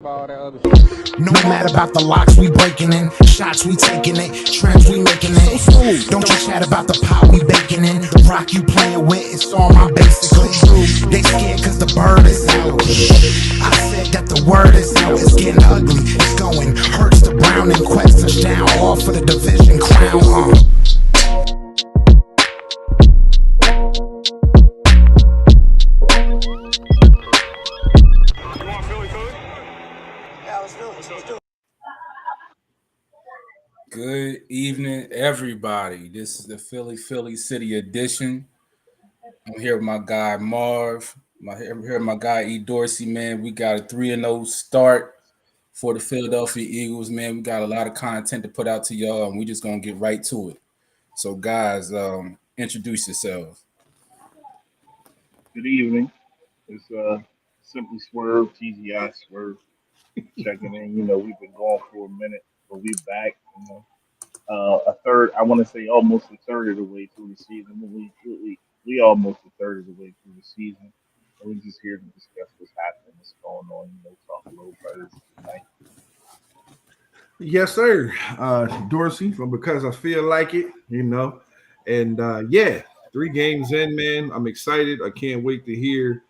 No matter about the locks we breaking in, shots we taking it, trends we making it. Don't you chat about the pot we baking in, the rock you playing with, it's all my basically. They scared cause the bird is out. I said that the word is out, it's getting ugly, it's going. Hurts to Brown and Quest touchdown, all for the division crown. Good evening, everybody. This is the Philly City edition. I'm here with my guy Marv. I'm here with my guy E. Dorsey, man. We got a 3-0 start for the Philadelphia Eagles, man. We got a lot of content to put out to y'all, and we just gonna get right to it. So, guys, introduce yourselves. Good evening. It's Simply Swerve, TGI Swerve, checking in. You know, we've been gone for a minute, but we back. You know, a third. I want to say almost a third of the way through the season. We almost a third of the way through the season. And we're just here to discuss what's happening, what's going on. You know, talk a little birds tonight. Yes, sir. Dorsey, from Because I Feel Like It, you know. And yeah, 3 games in, man. I'm excited. I can't wait to hear,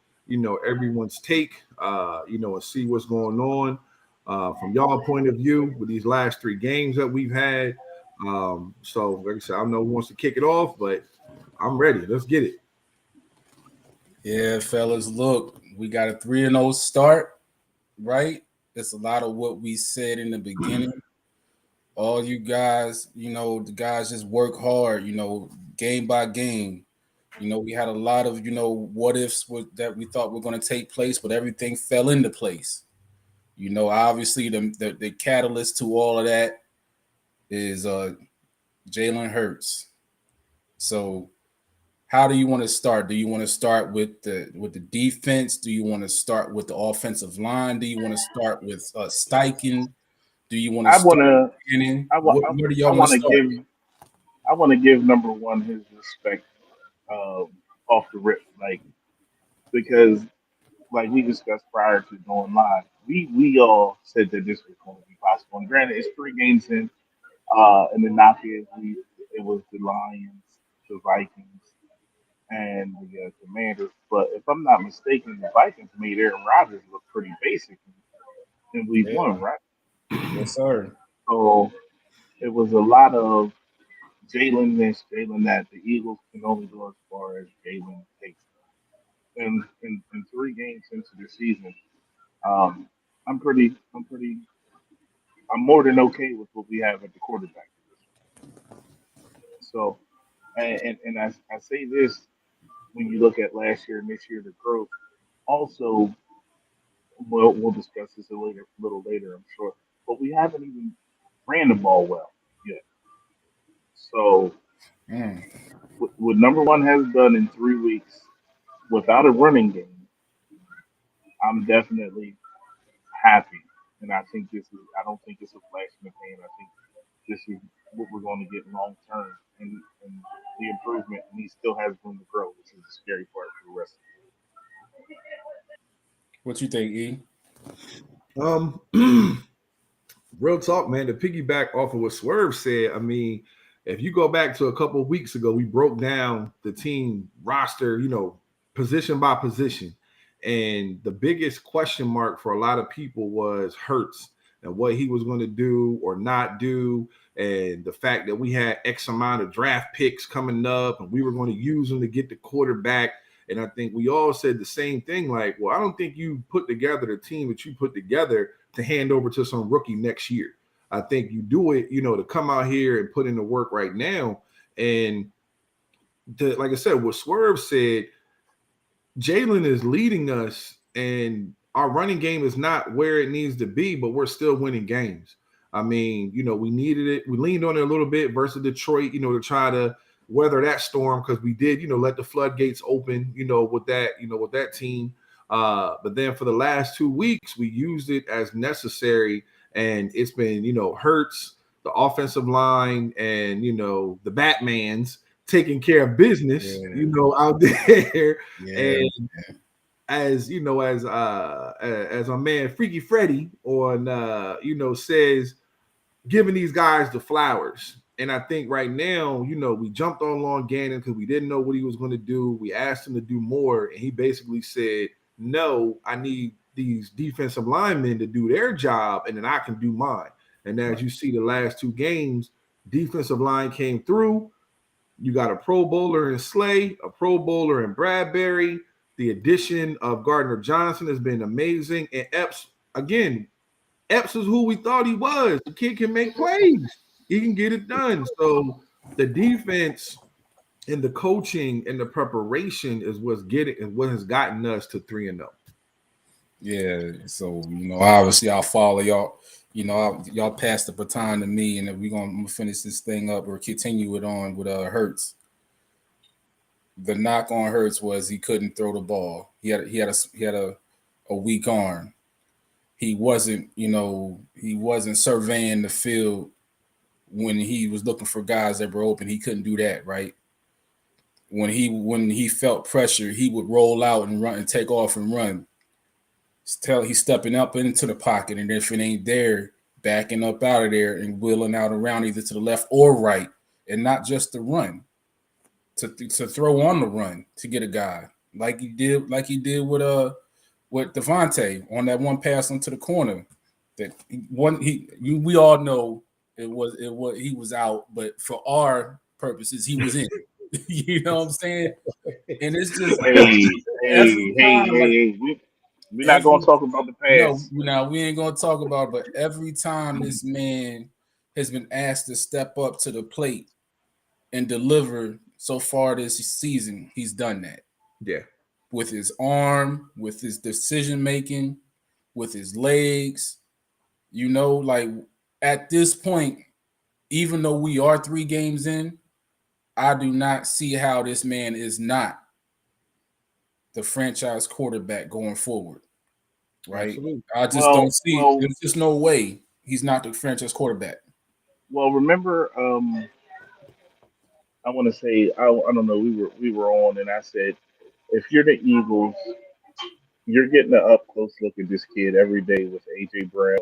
everyone's take, and see what's going on from y'all point of view with these last 3 games that we've had. So, like I said, I don't know who wants to kick it off, but I'm ready. Let's get it. Yeah, fellas, look, we got a 3-0 start, right? It's a lot of what we said in the beginning. All you guys, the guys just work hard, game by game. We had a lot of, what ifs that we thought were going to take place, but everything fell into place. Obviously the catalyst to all of that is Jalen Hurts. So how do you want to start? Do you want to start with the defense? Do you want to start with the offensive line? Do you want to start with Steichen? Do you want to start with Cannon? Where do y'all want to start? I want to give number one his respect off the rip, because like we discussed prior to going live, we all said that this was going to be possible. And granted, it's 3 games in, and the knock is it was the Lions, the Vikings, and the Commanders. But if I'm not mistaken, the Vikings made Aaron Rodgers look pretty basic in week 1, right? Yes, sir. So it was a lot of Jalen this, Jalen that. The Eagles can only go as far as Jalen takes. In 3 games into the season, um, I'm more than okay with what we have at the quarterback position. So, and I say this when you look at last year and this year, the growth. Also, we'll discuss this a little later, I'm sure. But we haven't even ran the ball well yet. So, what number one has done in 3 weeks without a running game, I'm definitely happy. And I think I don't think it's a flash in the pan. I think this is what we're going to get long term and the improvement. And he still has room to grow, which is the scary part for the rest of What you think, E? Real talk, man. To piggyback off of what Swerve said, I mean, if you go back to a couple of weeks ago, we broke down the team roster, position by position. And the biggest question mark for a lot of people was Hurts and what he was going to do or not do. And the fact that we had X amount of draft picks coming up and we were going to use them to get the quarterback. And I think we all said the same thing, like, well, I don't think you put together the team that you put together to hand over to some rookie next year. I think you do it, to come out here and put in the work right now. And like I said, what Swerve said, Jalen is leading us, and our running game is not where it needs to be, but we're still winning games. I mean, we needed it. We leaned on it a little bit versus Detroit, to try to weather that storm because we did, let the floodgates open, with that team. But then for the last 2 weeks, we used it as necessary, and it's been, Hurts, the offensive line, and the Batmans taking care of business, out there. Yeah. And as you know, as my man Freaky Freddy on says, giving these guys the flowers. And I think right now, we jumped on Long Gannon because we didn't know what he was going to do. We asked him to do more, and he basically said, "No, I need these defensive linemen to do their job, and then I can do mine." And as you see, the last two games, defensive line came through. You got a Pro Bowler in Slay, a Pro Bowler in Bradbury. The addition of Gardner Johnson has been amazing. And Epps, again, Epps is who we thought he was. The kid can make plays. He can get it done. So the defense and the coaching and the preparation is what has gotten us to 3-0. Yeah. So obviously I'll follow y'all. Y'all pass the baton to me, and then we're gonna finish this thing up or continue it on with Hurts. The knock on Hurts was he couldn't throw the ball. He had a weak arm. He wasn't surveying the field when he was looking for guys that were open. He couldn't do that, right? When he felt pressure, he would roll out and run and take off and run. He's stepping up into the pocket, and if it ain't there, backing up out of there and wheeling out around either to the left or right, and not just the run, to throw on the run to get a guy like he did with Devontae on that one pass into the corner. We all know it was he was out, but for our purposes, he was in. You know what I'm saying? And it's just we're not going to talk about the past. No, we ain't going to talk about it, but every time this man has been asked to step up to the plate and deliver so far this season, he's done that. Yeah. With his arm, with his decision making, with his legs. Like at this point, even though we are 3 games in, I do not see how this man is not the franchise quarterback going forward. Right? Absolutely. I just don't see. There's just no way he's not the franchise quarterback. Well, remember, I want to say I don't know. We were on, and I said, if you're the Eagles, you're getting an up close look at this kid every day with AJ Brown,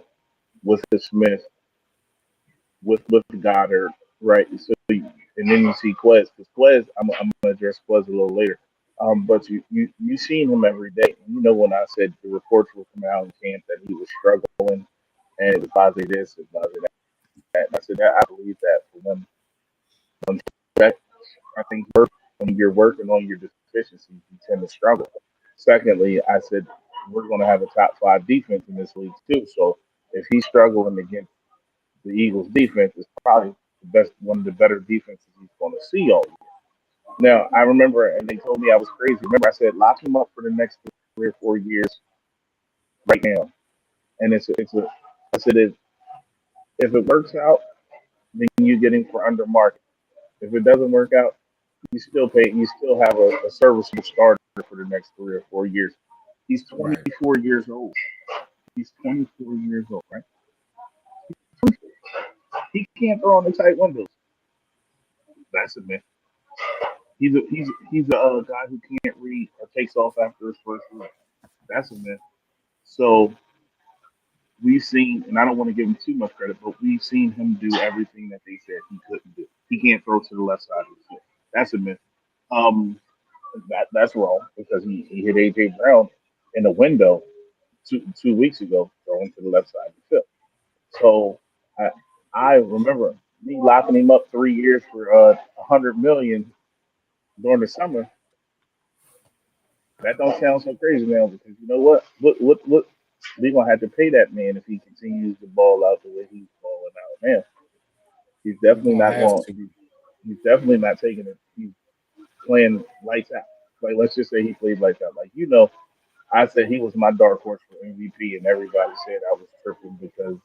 with Smith, with Goddard, right? So, and then you see Quez. Because Quez, I'm gonna address Quez a little later. But you seen him every day. When I said the reports were coming out in camp that he was struggling and it was Bozzy this and Bozzy that. And I said that I believe that for one fact. I think when you're working on your deficiencies, you tend to struggle. Secondly, I said we're going to have a top 5 defense in this league too. So if he's struggling against the Eagles' defense, it's probably one of the better defenses he's going to see all year. Now, I remember, and they told me I was crazy. Remember, I said lock him up for the next 3 or 4 years right now. And I said if it works out, then you get him for under market. If it doesn't work out, you still have a serviceable starter for the next 3 or 4 years. He's 24 years old. He's 24 years old, right? He can't throw on the tight windows. That's a myth. He's a guy who can't read or takes off after his first run. That's a myth. So we've seen, and I don't want to give him too much credit, but we've seen him do everything that they said he couldn't do. He can't throw to the left side of the field. That's a myth. That's wrong because he hit AJ Brown in the window 2 weeks ago, throwing to the left side of the field. So I remember me locking him up 3 years for $100 million during the summer. That don't sound so crazy now because you know what? What we're gonna have to pay that man if he continues to ball out the way he's balling out now. He's definitely not going. He's definitely not taking it. He's playing lights out. Like let's just say he played lights out. Like I said he was my dark horse for MVP, and everybody said I was tripping because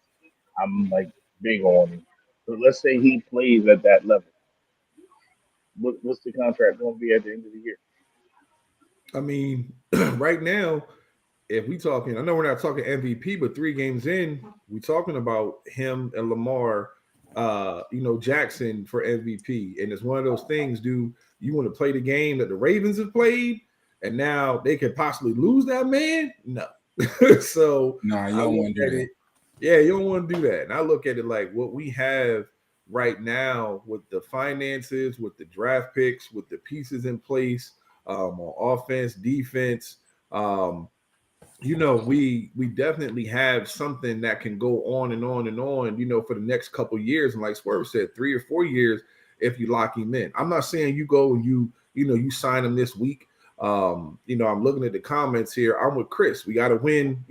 I'm like big on him. But let's say he plays at that level. What's the contract going to be at the end of the year? I mean, right now, if we talking, I know we're not talking MVP, but 3 games in, we're talking about him and Lamar, Jackson for MVP. And it's one of those things, dude, you want to play the game that the Ravens have played, and now they could possibly lose that man. No. So Nah, you I don't look want to do at that. it. Yeah, you don't want to do that. And I look at it like what we have right now with the finances, with the draft picks, with the pieces in place on offense, defense. Um, we definitely have something that can go on and on and on, for the next couple years. And like Swerve said, 3 or 4 years if you lock him in. I'm not saying you go and you sign him this week. I'm looking at the comments here. I'm with Chris. We got to win,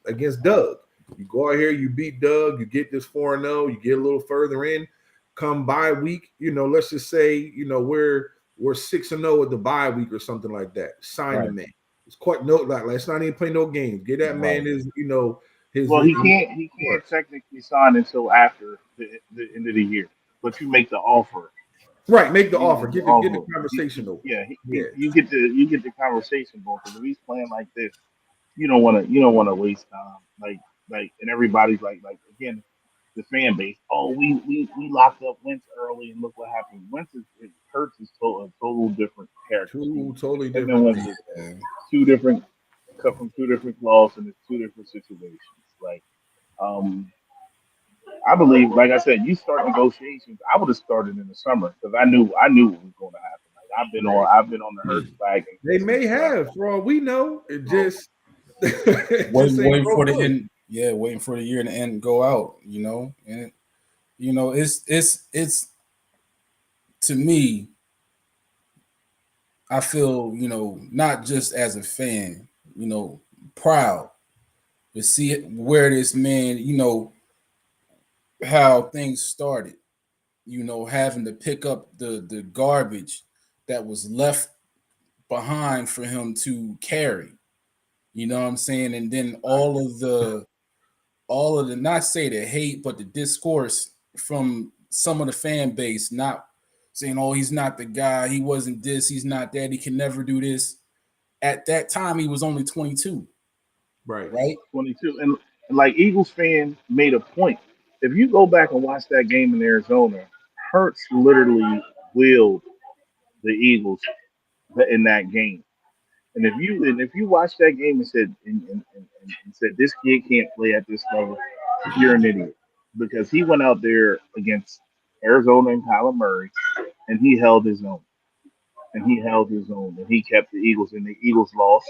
against Doug. You go out here, you beat Doug, you get this 4-0, you get a little further in. Come bye week, let's just say, we're 6-0 at the bye week or something like that. Sign the man. It's quite like let's not even play no games. Get that man his Well, he can't technically sign until after the end of the year, but you make the offer. Right, make the You offer. make the Get the offer. conversation over. Yeah, Yeah, you get the conversation going because if he's playing like this, you don't want to waste time. And everybody's like again, the fan base. Oh, we locked up Wentz early and look what happened. Wentz it hurts his total different character. two totally Him and different Wentz things. is two different cut from two different cloths and it's two different situations. Um, I believe, like I said, you start negotiations. I would have started in the summer because I knew what was going to happen. Like I've been on the Hurts wagon They since may the draft. have, for all we know. It So, just it just ain't Waiting for broke the loose. end. Yeah, waiting for the year to end, go out. And it's to me. I feel not just as a fan, proud to see it where this man, how things started. Having to pick up the garbage that was left behind for him to carry. You know what I'm saying? And then all of the not say the hate, but the discourse from some of the fan base, not saying, oh, he's not the guy, he wasn't this, he's not that, he can never do this. At that time, he was only 22, Right. right? 22, and like Eagles fan made a point. If you go back and watch that game in Arizona, Hurts literally willed the Eagles in that game. And if you watch that game and said this kid can't play at this level, you're an idiot because he went out there against Arizona and Kyler Murray and he held his own and he kept the Eagles and the Eagles lost.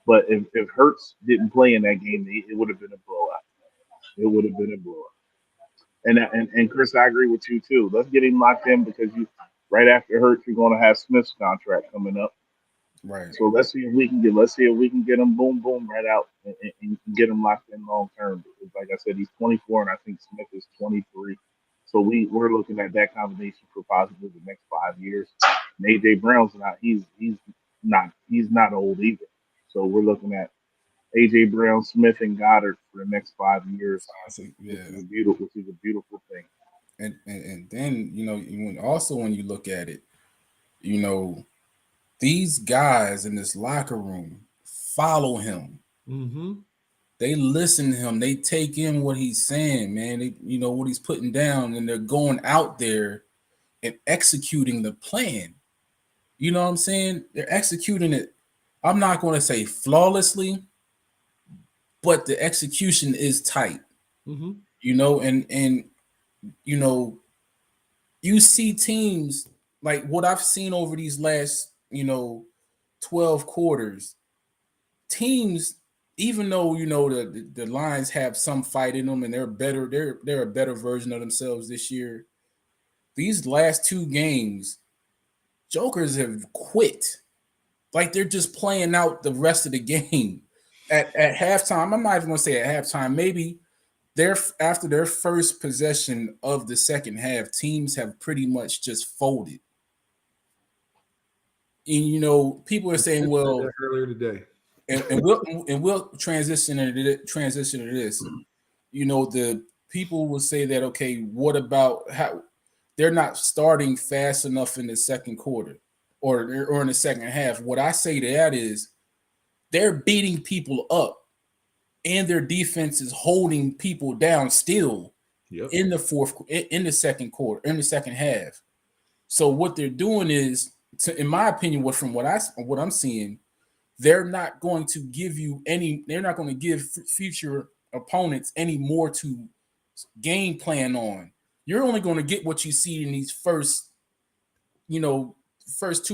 But if Hurts didn't play in that game, it would have been a blowout. It would have been a blowout. And Chris, I agree with you too. Let's get him locked in because you right after Hurts, you're going to have Smith's contract coming up. Right. So let's see if we can get him boom boom right out and get him locked in long term. Because like I said, he's 24 and I think Smith is 23. So we're looking at that combination for possibly the next 5 years. And AJ Brown's not old either. So we're looking at AJ Brown, Smith, and Goddard for the next 5 years, Yeah. which is a beautiful thing. And then when you look at it, these guys in this locker room follow him. Mm-hmm. They listen to him. They take in what he's saying, man. They, what he's putting down, and they're going out there and executing the plan. You know what I'm saying? They're executing it. I'm not going to say flawlessly, but the execution is tight. Mm-hmm. And you see teams like what I've seen over these last 12 quarters. Teams, even though the Lions have some fight in them and they're better, they're a better version of themselves this year. These last two games, Jokers have quit. Like they're just playing out the rest of the game. At halftime, I'm not even gonna say at halftime, maybe after their first possession of the second half, teams have pretty much just folded. And people are saying, well, earlier today. and we'll transition to this. The people will say that, okay, what about how they're not starting fast enough in the second quarter or in the second half? What I say to that is they're beating people up and their defense is holding people down still in the second quarter, in the second half. So what they're doing is in my opinion, what I'm seeing, they're not going to give you any. They're not going to give future opponents any more to game plan on. You're only going to get what you see in these first 2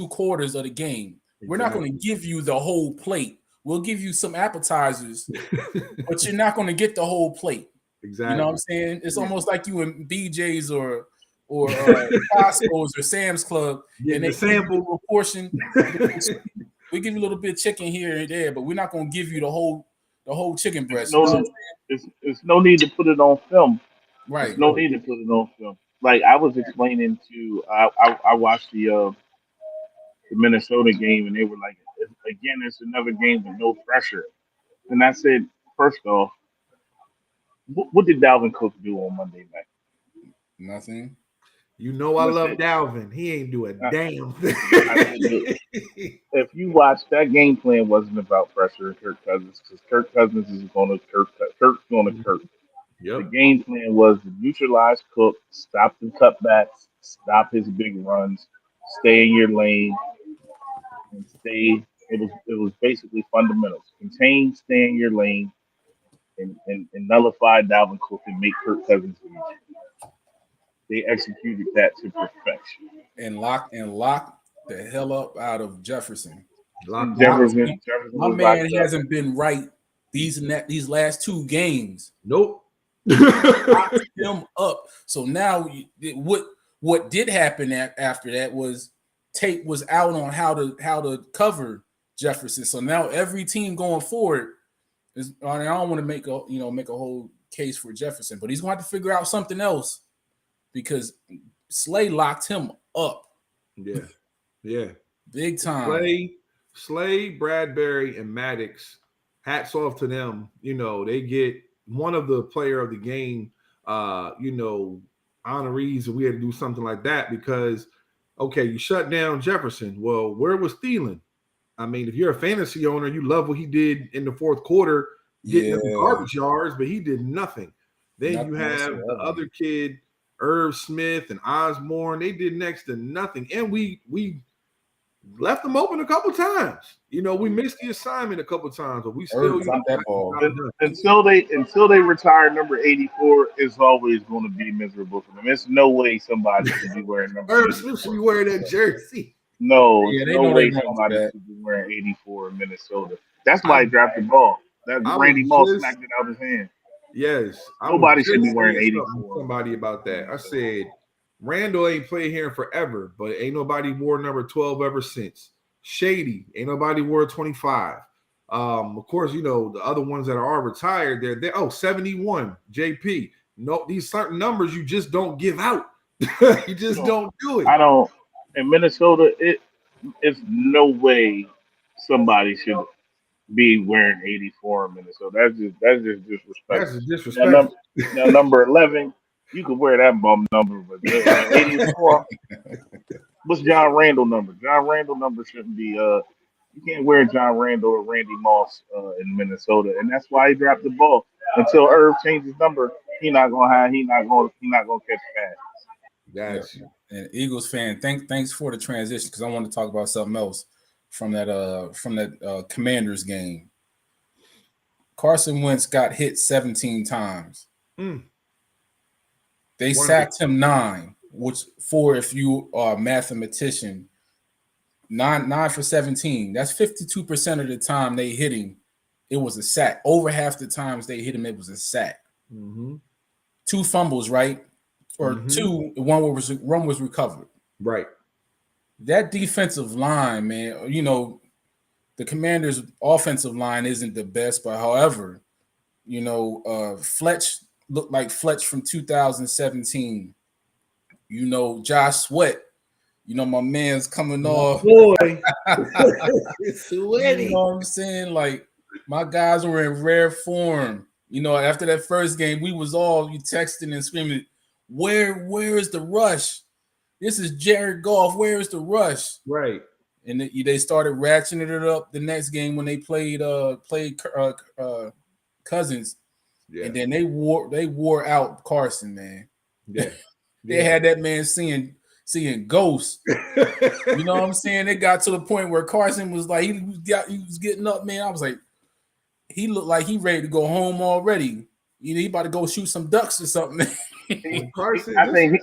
quarters of the game. Exactly. We're not going to give you the whole plate. We'll give you some appetizers, but you're not going to get the whole plate. Exactly. You know what I'm saying? It's almost like you in BJ's or Costco's or Sam's Club, and they sample a portion. We give you a little bit of chicken here and there, but we're not going to give you the whole chicken breast. It's no need to put it on film. Right. There's no need to put it on film. Like I was explaining to, I watched the Minnesota game, and they were like, again, it's another game with no pressure. And I said, first off, what did Dalvin Cook do on Monday night? Nothing. You know I love Dalvin. He ain't do a damn thing. If you watch, that game plan wasn't about pressure and Kirk Cousins, because Kirk Cousins is going to Kirk. Kirk's going to Kirk. Yep. The game plan was to neutralize Cook, stop the cutbacks, stop his big runs, stay in your lane, and stay. It was basically fundamentals: contain, stay in your lane, and nullify Dalvin Cook and make Kirk Cousins easy. They executed that to perfection. And lock the hell up out of Jefferson. Jefferson my man hasn't been right these last 2 games. Nope. Locked him up. So now what did happen after that was tape was out on how to cover Jefferson. So now every team going forward is. I don't want to make a whole case for Jefferson, but he's going to have to figure out something else, because Slay locked him up. Yeah. Big time. Slay, Bradbury, and Maddox, hats off to them. They get one of the player of the game, honorees, and we had to do something like that because, okay, you shut down Jefferson. Well, where was Thielen? I mean, if you're a fantasy owner, you love what he did in the fourth quarter, getting the garbage yards, but he did nothing. Then you have the other kid, Irv Smith and Osborne. They did next to nothing. And we left them open a couple times. We missed the assignment a couple times, but we still that ball. Until they retire number 84, it's always going to be miserable for them. There's no way somebody should be wearing number Irv Smith should be wearing that jersey. No, no way somebody should be wearing 84 in Minnesota. That's why he dropped the ball. Randy Moss smacked it out of his hand. Yes. Nobody should be wearing 84. Somebody about that. I said, Randall ain't played here forever, but ain't nobody wore number 12 ever since. Shady, ain't nobody wore 25. Of course, the other ones that are retired, they're 71, JP. No, these certain numbers you just don't give out. You just don't do it. I don't. In Minnesota, it's no way somebody should be wearing 84 in Minnesota. That's just disrespectful. That's disrespectful. Now, number 11, you could wear that bum number, but 84. What's John Randall number? John Randall number shouldn't be. You can't wear John Randall or Randy Moss in Minnesota, and that's why he dropped the ball. Until Irv changes number, he's not gonna catch pass. Gotcha. Yeah. And Eagles fan, thanks for the transition, because I want to talk about something else from that Commanders game. Carson Wentz got hit 17 times. They sacked him 9, which if you are a mathematician, 9 for 17. That's 52% of the time they hit him. It was a sack. Over half the times they hit him, it was a sack. 2 fumbles, right? Or 2, one was recovered. Right. That defensive line, man, the Commanders' offensive line isn't the best, but however, Fletch looked like Fletch from 2017. Josh Sweat. My man's coming off. Boy, it's sweaty. You know what I'm saying? Like, my guys were in rare form. After that first game, we was all texting and screaming, Where is the rush? This is Jared Goff. Where is the rush? Right. And they started ratcheting it up the next game when they played Cousins. Yeah. And then they wore out Carson, man. Yeah. They had that man seeing seeing ghosts. You know what I'm saying? It got to the point where Carson was like, he was getting up, man. I was like, he looked like he ready to go home already. You know, he about to go shoot some ducks or something. Carson, I think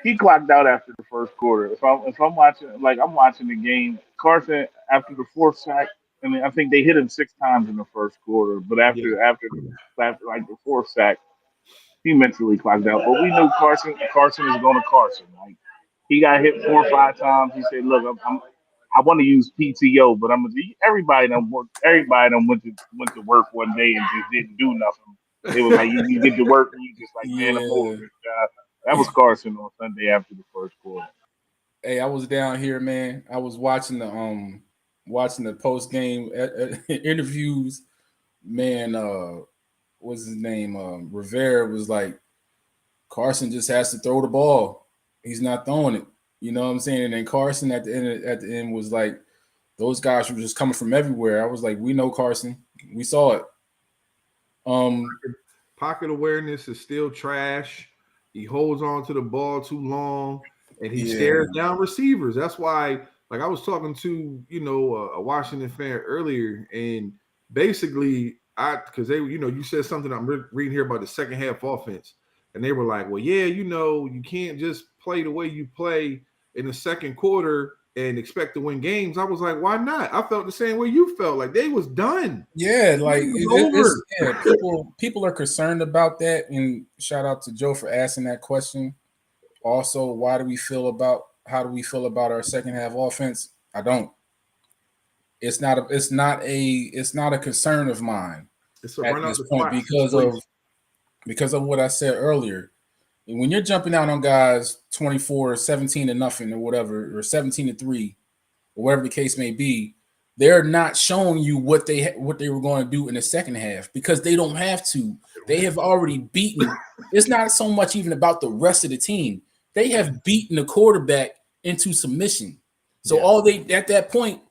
he clocked out after the first quarter. If I'm watching, like I'm watching the game, Carson after the fourth sack. I mean, I think they hit him 6 times in the first quarter, but after like the fourth sack, he mentally clocked out. But we knew Carson is going to Carson. Like he got hit 4 or 5 times. He said, "Look, I want to use PTO, but I'm gonna." Everybody done went to work one day and just didn't do nothing. It was like you get to work and you just like, man, I'm over Yeah. this guy. That was Carson on Sunday after the first quarter. Hey, I was down here, man. I was watching the post game interviews. Man, what's his name? Rivera was like, Carson just has to throw the ball. He's not throwing it. You know what I'm saying? And then Carson at the end was like, those guys were just coming from everywhere. I was like, we know Carson. We saw it. Pocket awareness is still trash. He holds on to the ball too long, and he stares down receivers. That's why, like I was talking to, a Washington fan earlier, and basically, because they, you said something I'm reading here about the second half offense, and they were like, well, yeah, you can't just play the way you play in the second quarter and expect to win games. I was like, why not? I felt the same way you felt. Like they was done. Yeah, like over. People are concerned about that. And shout out to Joe for asking that question. Also, how do we feel about our second half offense? I don't. It's not a concern of mine at this point because of what I said earlier. And when you're jumping out on guys 24, 17-0 or whatever, or 17-3, or whatever the case may be, they're not showing you what they were going to do in the second half because they don't have to. They have already beaten. It's not so much even about the rest of the team. They have beaten the quarterback into submission. So at that point,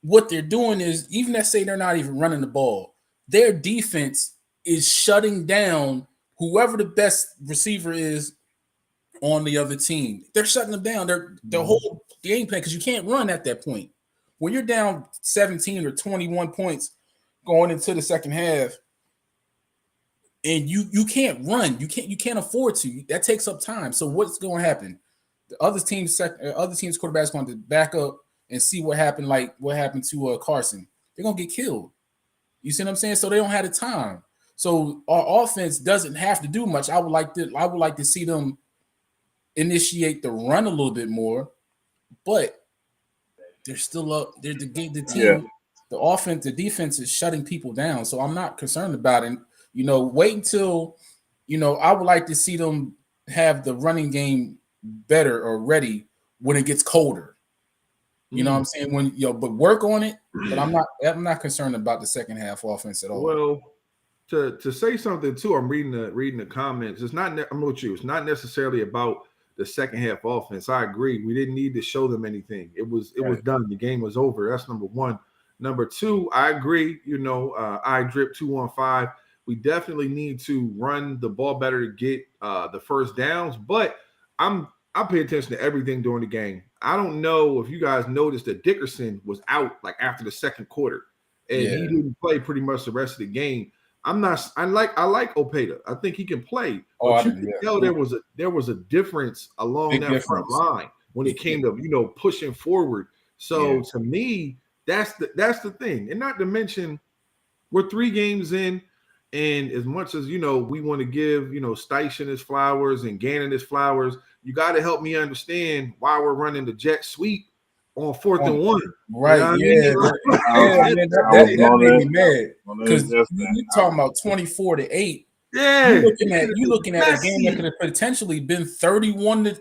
what they're doing is, even let's say they're not even running the ball, their defense is shutting down whoever the best receiver is on the other team. They're shutting them down. Their whole game plan, because you can't run at that point. When you're down 17 or 21 points going into the second half, and you can't run, you can't afford to. That takes up time. So what's going to happen? The other team's quarterback is going to back up and see what happened. Like what happened to Carson. They're going to get killed. You see what I'm saying? So they don't have the time. So our offense doesn't have to do much. I would like to see them initiate the run a little bit more, but they're still up. They're the team, the offense, the defense is shutting people down. So I'm not concerned about it. Wait until, I would like to see them have the running game better or ready when it gets colder. You know what I'm saying? But work on it. But I'm not concerned about the second half offense at all. Well, to say something too, I'm reading the comments. I'm with you. It's not necessarily about the second half offense. I agree. We didn't need to show them anything. It was done. The game was over. That's number one. Number two, I agree. I drip 215. We definitely need to run the ball better to get the first downs. But I pay attention to everything during the game. I don't know if you guys noticed that Dickerson was out like after the second quarter, and he didn't play pretty much the rest of the game. I like Opeta. I think he can play. But you can tell there was a difference along that front line when it came to pushing forward. So to me, that's the thing. And not to mention, we're 3 games in, and as much as we want to give Steichen his flowers and Gannon his flowers, you got to help me understand why we're running the jet sweep on 4th and 1. Right? That made me mad because you're talking about 24-8. Yeah, you're looking at a game that could have potentially been 31-2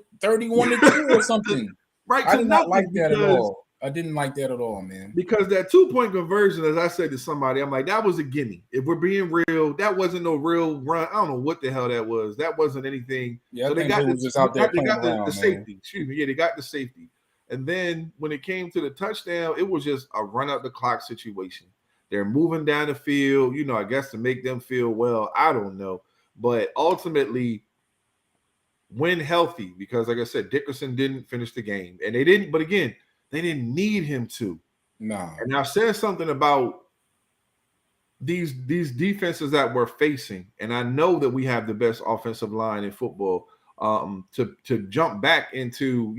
or something. Right? I did not like that at all. I didn't like that at all, man. Because that 2-point conversion, as I said to somebody, I'm like, that was a gimme. If we're being real, that wasn't no real run. I don't know what the hell that was. That wasn't anything. Yeah, so they got the safety. Excuse me. Yeah, they got the safety. And then when it came to the touchdown, it was just a run up the clock situation. They're moving down the field, I guess to make them feel well. I don't know. But ultimately, when healthy, because like I said, Dickerson didn't finish the game, and they didn't. But again, they didn't need him to. No. And I said something about these defenses that we're facing, and I know that we have the best offensive line in football. To jump back into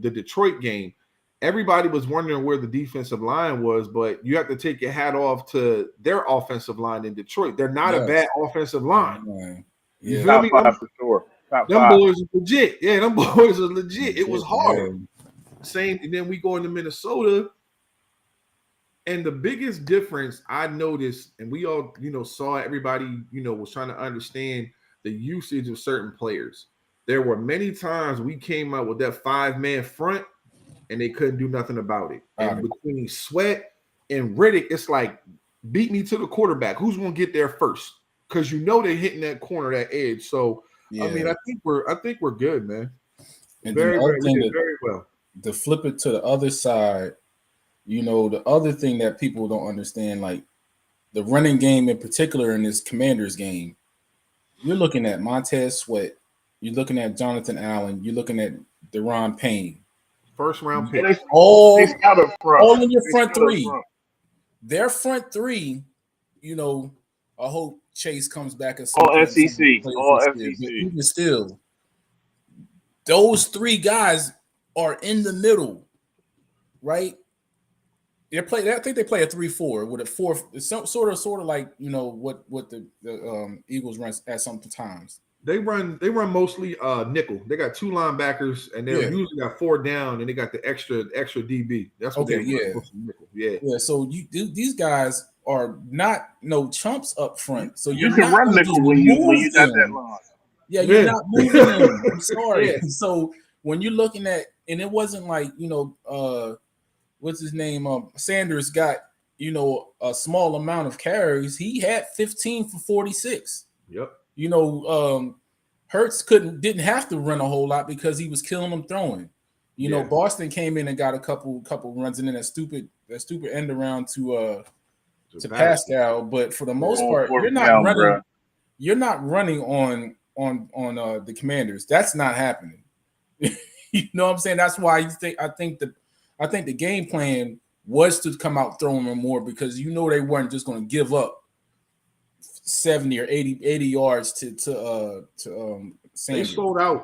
the Detroit game, everybody was wondering where the defensive line was, but you have to take your hat off to their offensive line in Detroit. They're not a bad offensive line. You feel me? Top five for sure. Top Them five. boys are legit. Yeah, them boys are legit. It was hard. Yeah. Same, and then we go into Minnesota. And the biggest difference I noticed, and we all, saw everybody, was trying to understand the usage of certain players. There were many times we came out with that 5-man front and they couldn't do nothing about it. And between Sweat and Riddick, it's like, beat me to the quarterback. Who's going to get there first? Because they're hitting that corner, that edge. So, yeah. I mean, I think we're good, man. And very well. To flip it to the other side, the other thing that people don't understand, like the running game in particular in this Commanders game, you're looking at Montez Sweat, you're looking at Jonathan Allen, you're looking at Deron Payne. First round pick. All in your front three. Their front three, I hope Chase comes back at some all SEC. All SEC. Even still, those three guys are in the middle, right? I think they play a 3-4 with a fourth. It's sort of like what the Eagles run at sometimes. They run mostly nickel. They got 2 linebackers, and they usually got 4 down, and they got the extra DB. That's what they run. Nickel. Yeah. So these guys are not no chumps up front. So you can run nickel when you got that line. Yeah, you're not moving them. I'm sorry. Yeah. So when you're looking at, and it wasn't like what's his name? Sanders got a small amount of carries. He had 15 for 46. Yep. Hurts didn't have to run a whole lot because he was killing them throwing. Boston came in and got a couple runs, and then that stupid end around to Pascal. But for the most part, you're not running on the Commanders. That's not happening. You know what I'm saying? That's why I think the game plan was to come out throwing them more, because they weren't just going to give up 70 or 80 yards to Sanders.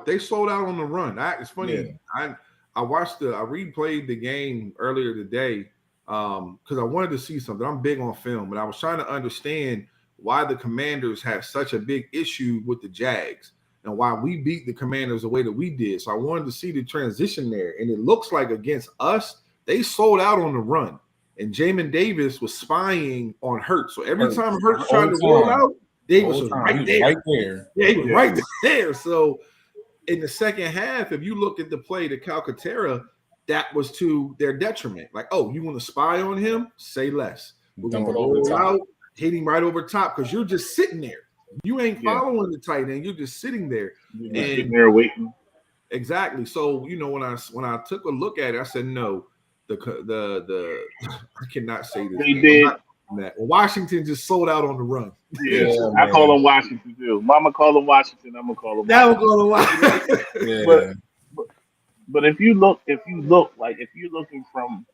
They sold out on the run. It's funny. Yeah. I replayed the game earlier today because I wanted to see something. I'm big on film, but I was trying to understand why the Commanders had such a big issue with the Jags and why we beat the Commanders the way that we did. So I wanted to see the transition there. And it looks like against us, they sold out on the run. And Jamin Davis was spying on Hurts. So every time Hurts tried to roll out, Davis was right there. Yeah, he was right there. So in the second half, if you look at the play to Calcaterra, that was to their detriment. Like, oh, you want to spy on him? Say less. We're going to roll out, hit him right over top, because you're just sitting there. You ain't following the tight end. You're just sitting there. You're sitting there waiting. Exactly. So, when I took a look at it, I said, no, the I cannot say this. They did. Washington just sold out on the run. Yeah, I call them Washington too. Mama call them Washington. I'm gonna call them. Now we're going to Washington. But if you're looking from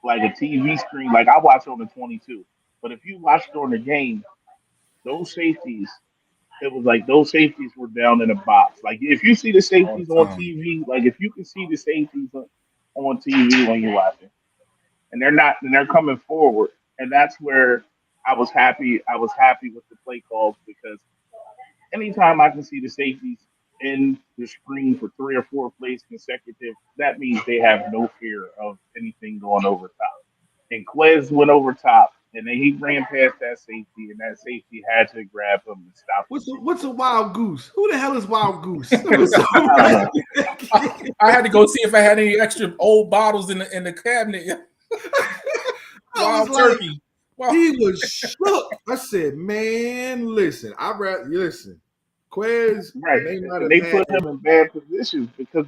like a TV screen, like I watch on the 22. But if you watch during the game, those safeties, it was like those safeties were down in a box. Like if you see the safeties on TV, like if you can see the safeties on TV when you're watching, and they're coming forward, and that's where I was happy. I was happy with the play calls, because anytime I can see the safeties in the screen for 3 or 4 plays consecutive, that means they have no fear of anything going over top. And Quez went over top, and then he ran past that safety, and that safety had to grab him and stop him. What's a wild goose? Who the hell is Wild Goose? I had to go see if I had any extra old bottles in the cabinet. Wild turkey. He was shook. I said, man, listen. Quez, they put him in bad positions because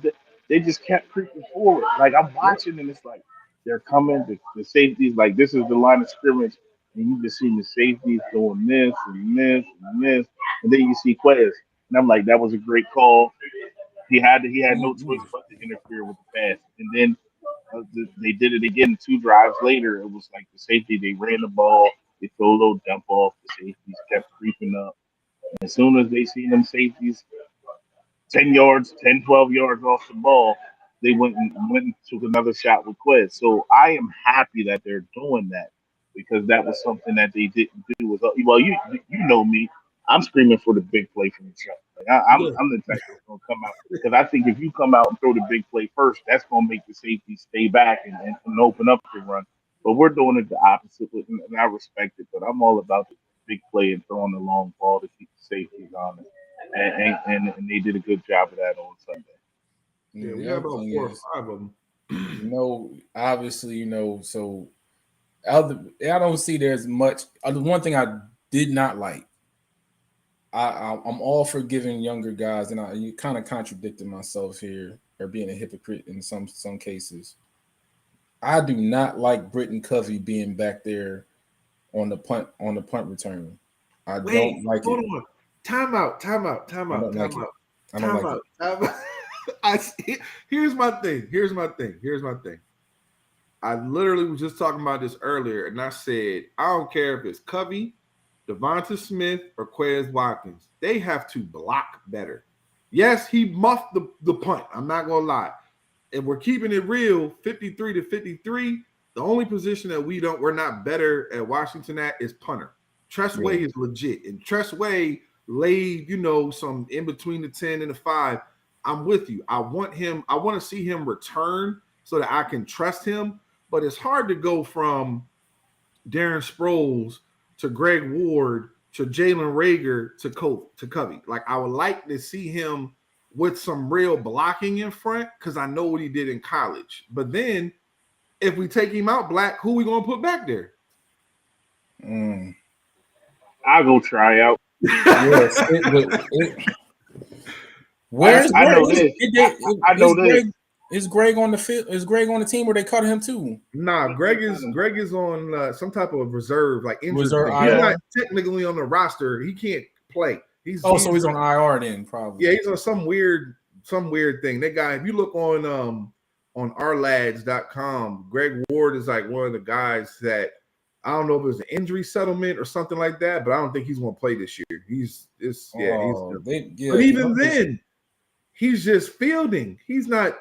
they just kept creeping forward. Like I'm watching, and it's like they're coming. The safeties, like this is the line of scrimmage, and you just see the safeties doing this and this and this, and then you see Quez, and I'm like, that was a great call. He had no choice but to interfere with the pass. And then they did it again 2 drives later. It was like the safety. They ran the ball. They threw a little dump off. The safeties kept creeping up. And as soon as they seen them safeties 10 yards, 10, 12 yards off the ball, they went and took another shot with Quez. So I am happy that they're doing that because that was something that they didn't do. Well, you know me, I'm screaming for the big play from the jump. Like I'm the type that's gonna come out because I think if you come out and throw the big play first, that's gonna make the safety stay back and open up the run. But we're doing it the opposite, and I respect it. But I'm all about the big play and throwing the long ball to keep the safeties honest and they did a good job of that on Sunday. Yeah, we got about 4 or 5 of them. Obviously, so I don't see there's much. The one thing I did not like, I'm all for giving younger guys, and you kind of contradicted myself here, or being a hypocrite in some cases. I do not like Britton Covey being back there on the punt return. I don't like it. On. Time out. Here's my thing. I literally was just talking about this earlier, and I said, I don't care if it's Covey, Devonta Smith, or Quez Watkins. They have to block better. Yes, he muffed the punt. I'm not going to lie. And we're keeping it real, 53-53. The only position that we're not better at Washington at is punter. Tressway is legit. And Tressway laid, some in between the 10 and the 5. I'm with you. I want to see him return so that I can trust him. But it's hard to go from Darren Sproles to Greg Ward to Jalen Reagor to Covey. Like, I would like to see him with some real blocking in front because I know what he did in college. But then if we take him out, Black, who we going to put back there? I'll go try out. Yes, where's Greg? I know this. Is Greg on the field? Is Greg on the team, or they cut him too? Nah, Greg is on some type of reserve, like injury. He's not technically on the roster. He can't play. So he's on IR then, probably. Yeah, he's on some weird thing. That guy, if you look on ourlads.com, Greg Ward is like one of the guys that I don't know if it was an injury settlement or something like that, but I don't think he's going to play this year. But even then, he's just fielding. He's not.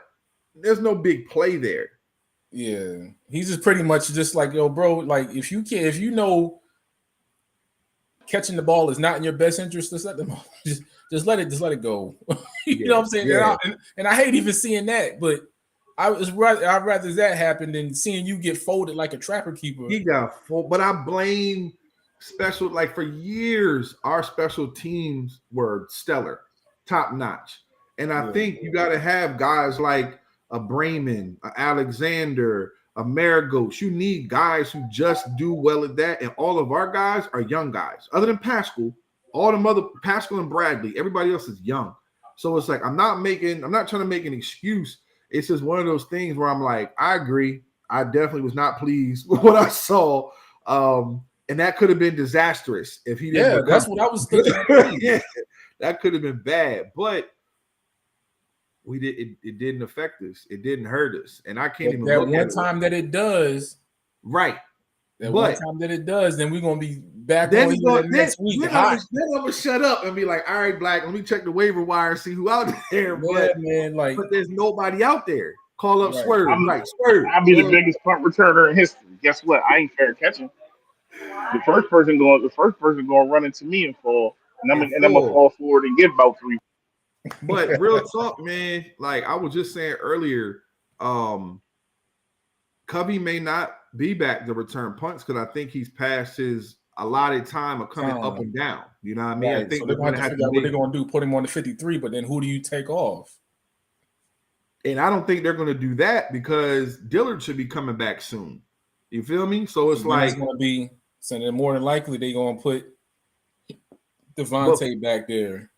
There's no big play there. Yeah, he's just pretty much just like, yo, bro. Like, if you catching the ball is not in your best interest, just let them just let it go. You know what I'm saying? Yeah. And I hate even seeing that, but I'd rather that happen than seeing you get folded like a trapper keeper. He got folded, but I blame for years, our special teams were stellar, top notch. And I think you got to have guys like a Brayman, a Alexander, a Maragos. You need guys who just do well at that. And all of our guys are young guys. Other than Pascal, Pascal and Bradley, everybody else is young. So it's like I'm not trying to make an excuse. It's just one of those things where I'm like, I agree. I definitely was not pleased with what I saw. And that could have been disastrous if he didn't. Yeah, that's what I was thinking. Yeah, that could have been bad. But it didn't affect us. It didn't hurt us. And I can't even look at one time that it does. Right. One time that it does, then we're gonna be back on next week. Then I'm gonna shut up and be like, all right, Black, let me check the waiver wire and see who out there. But there's nobody out there. Call up Swerve. Swerve. I'll be the biggest punt returner in history. Guess what? I ain't fair catching. The first person going to run into me and fall, and I'm gonna fall forward and get about 3. But real talk, man. Like I was just saying earlier, Covey may not be back to return punts because I think he's past his allotted time of coming up and down. You know what I mean? Right. I think so they're going to have to figure out what they're going to do. Put him on the 53, but then who do you take off? And I don't think they're going to do that because Dillard should be coming back soon. You feel me? So it's going to be. So then more than likely they're going to put Devontae back there.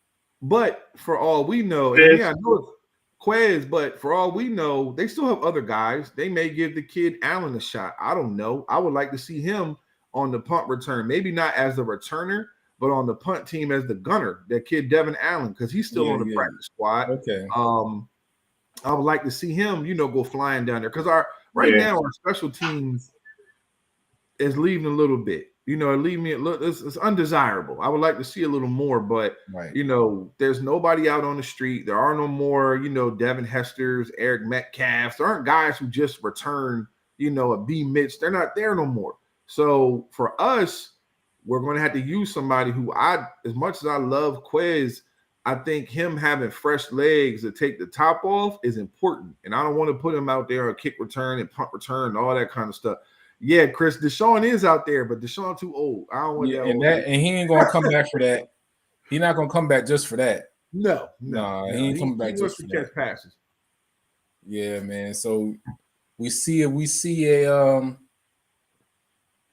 But for all we know, and I know it's Quez, but for all we know, they still have other guys. They may give the kid Allen a shot. I don't know. I would like to see him on the punt return. Maybe not as a returner, but on the punt team as the gunner, that kid Devin Allen, because he's still on the practice squad. Okay. I would like to see him, go flying down there because now our special teams is leaving a little bit. It's undesirable. I would like to see a little more, but there's nobody out on the street. There are no more, Devin Hester's, Eric Metcalf's. There aren't guys who just return, a B Mitch. They're not there no more. So for us, we're going to have to use somebody who as much as I love Quez, I think him having fresh legs to take the top off is important. And I don't want to put him out there on kick return and punt return and all that kind of stuff. Yeah, Chris, Deshaun is out there, but Deshaun too old. I don't want and he ain't gonna come back for that. He's not gonna come back just for that. No. He ain't coming back just for catch passes. Yeah, man. So we see a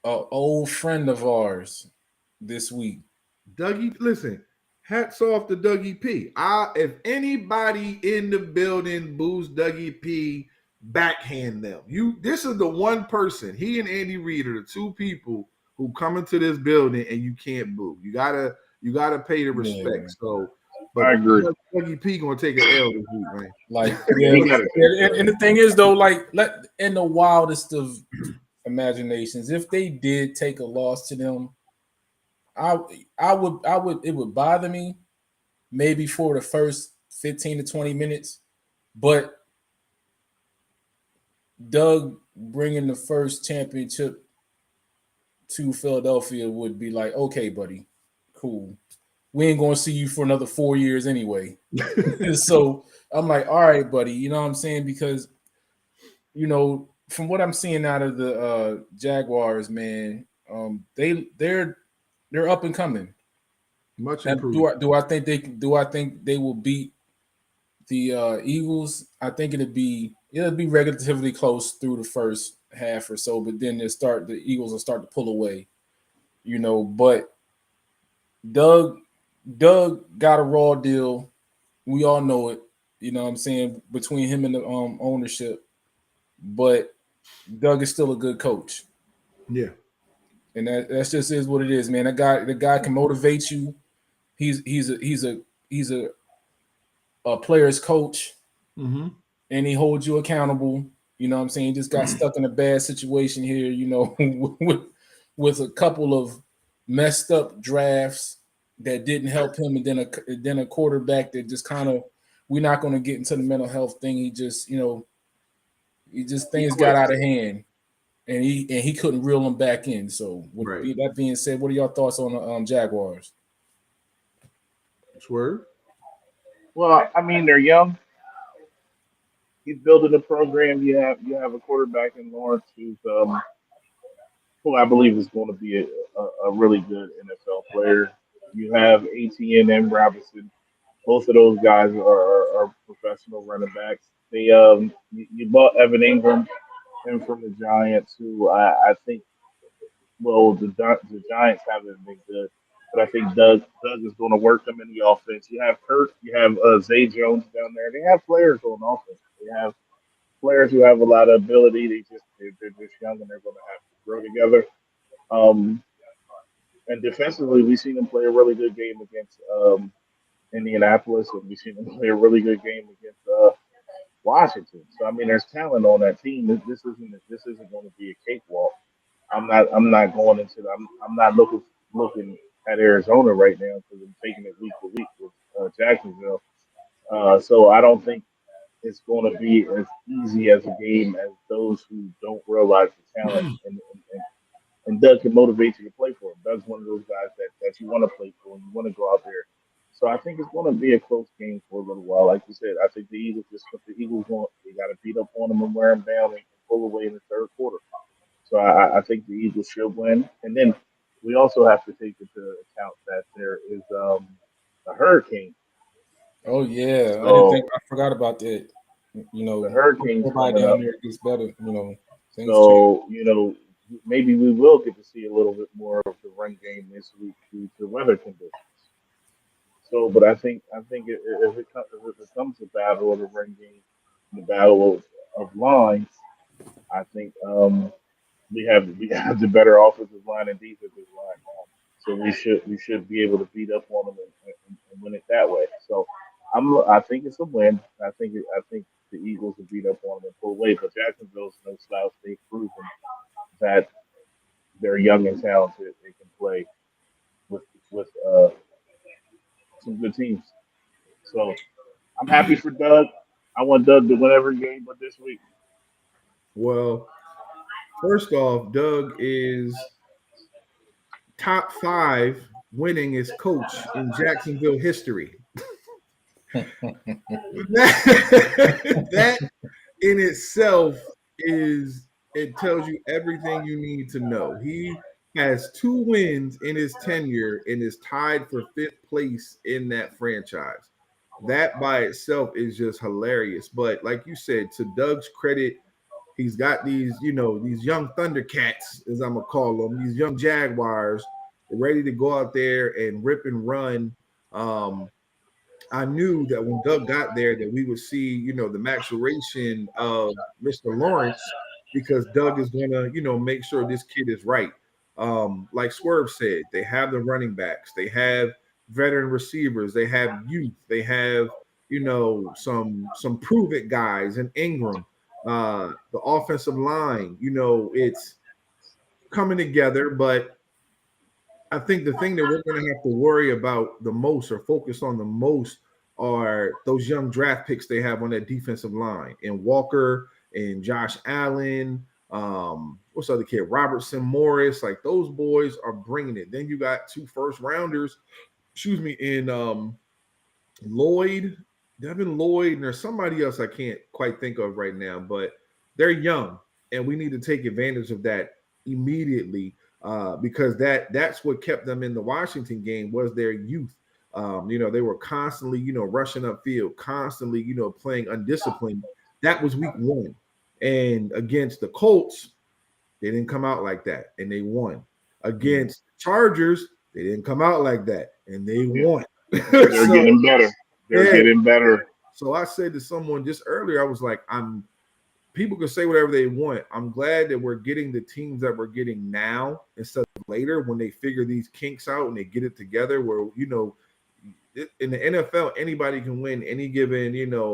old friend of ours this week. Dougie, listen, hats off to Dougie P. If anybody in the building boos Dougie P, backhand them. This is the one person. He and Andy Reid are the two people who come into this building and you can't boo. You gotta pay the respect. Yeah. So, but I agree. Dougie P gonna take an L this week, man. Like, and the thing is though, like, in the wildest of imaginations, if they did take a loss to them, I would it would bother me maybe for the first 15 to 20 minutes, but Doug bringing the first championship to Philadelphia would be like, okay, buddy, cool. We ain't going to see you for another 4 years anyway. So I'm like, all right, buddy, you know what I'm saying? Because, from what I'm seeing out of the Jaguars, man, they're up and coming. Much improved. Do I think they will beat the Eagles? I think it'll be relatively close through the first half or so, but then the Eagles will start to pull away. But Doug got a raw deal. We all know it. You know what I'm saying, between him and the ownership. But Doug is still a good coach. Yeah. And that's just is what it is, man. The guy can motivate you. He's a player's coach, and he holds you accountable. You know what I'm saying? He just got stuck in a bad situation here, with a couple of messed up drafts that didn't help him, and then a quarterback that just kind of, we're not going to get into the mental health thing. He just, things got out of hand, and he couldn't reel them back in. So that being said, what are your thoughts on the Jaguars? Swerve? Well, I mean, they're young. He's building a program. You have a quarterback in Lawrence who I believe is going to be a really good NFL player. You have ATN and Robinson. Both of those guys are professional running backs. They you bought Evan Ingram and from the Giants, who I think, well, the Giants haven't been good, but I think Doug is going to work them in the offense. You have Kurt, you have Zay Jones down there. They have players on offense. They have players who have a lot of ability. They're just young and they're going to have to grow together. And defensively, we've seen them play a really good game against Indianapolis, and we've seen them play a really good game against Washington. So I mean, there's talent on that team. This isn't going to be a cakewalk. I'm not going into. I'm not looking at Arizona right now because I'm taking it week to week with Jacksonville. So I don't think it's going to be as easy as a game as those who don't realize the talent and Doug can motivate you to play for him. Doug's one of those guys that you want to play for and you want to go out there. So I think it's going to be a close game for a little while. Like you said, I think the Eagles they got to beat up on them and wear them down and pull away in the third quarter. So I think the Eagles should win. And then we also have to take into account that there is a hurricane. Oh yeah, So, I forgot about that. The hurricane's everybody coming down up. there gets better. Things So maybe we will get to see a little bit more of the run game this week due to weather conditions. So, but I think if it becomes a battle of the run game, the battle of lines, I think we have the better offensive line and defensive line. So we should be able to beat up on them and win it that way. So I think it's a win. I think the Eagles will beat up on them and pull away. But Jacksonville's no slouch. They've proven that they're young and talented. They can play with with some good teams. So I'm happy for Doug. I want Doug to win every game, but this week. Well, first off, Doug is top 5 winning as coach in Jacksonville history. That in itself it tells you everything you need to know. He has 2 wins in his tenure and is tied for 5th place in that franchise. That by itself is just hilarious. But like you said, to Doug's credit, he's got these, these young Thundercats, as I'm gonna call them, these young Jaguars, ready to go out there and rip and run. I knew that when Doug got there that we would see, the maturation of Mr. Lawrence, because Doug is gonna, make sure this kid is right. Like Swerve said, they have the running backs, they have veteran receivers, they have youth, they have, some prove it guys and Ingram. The offensive line, it's coming together, but I think the thing that we're going to have to worry about the most or focus on the most are those young draft picks they have on that defensive line, and Walker and Josh Allen. What's the other kid? Robertson Morris. Like, those boys are bringing it. Then you got 2 first rounders, in Devin Lloyd, and there's somebody else I can't quite think of right now, but they're young, and we need to take advantage of that immediately. Because that's what kept them in the Washington game was their youth. They were constantly, rushing upfield, constantly, playing undisciplined. That was week 1. And against the Colts, they didn't come out like that, and they won. Against the Chargers, they didn't come out like that, and they won. They're getting better. They're getting better. So I said to someone just earlier, I was like, people can say whatever they want. I'm glad that we're getting the teams that we're getting now instead of later when they figure these kinks out and they get it together where, in the NFL, anybody can win any given,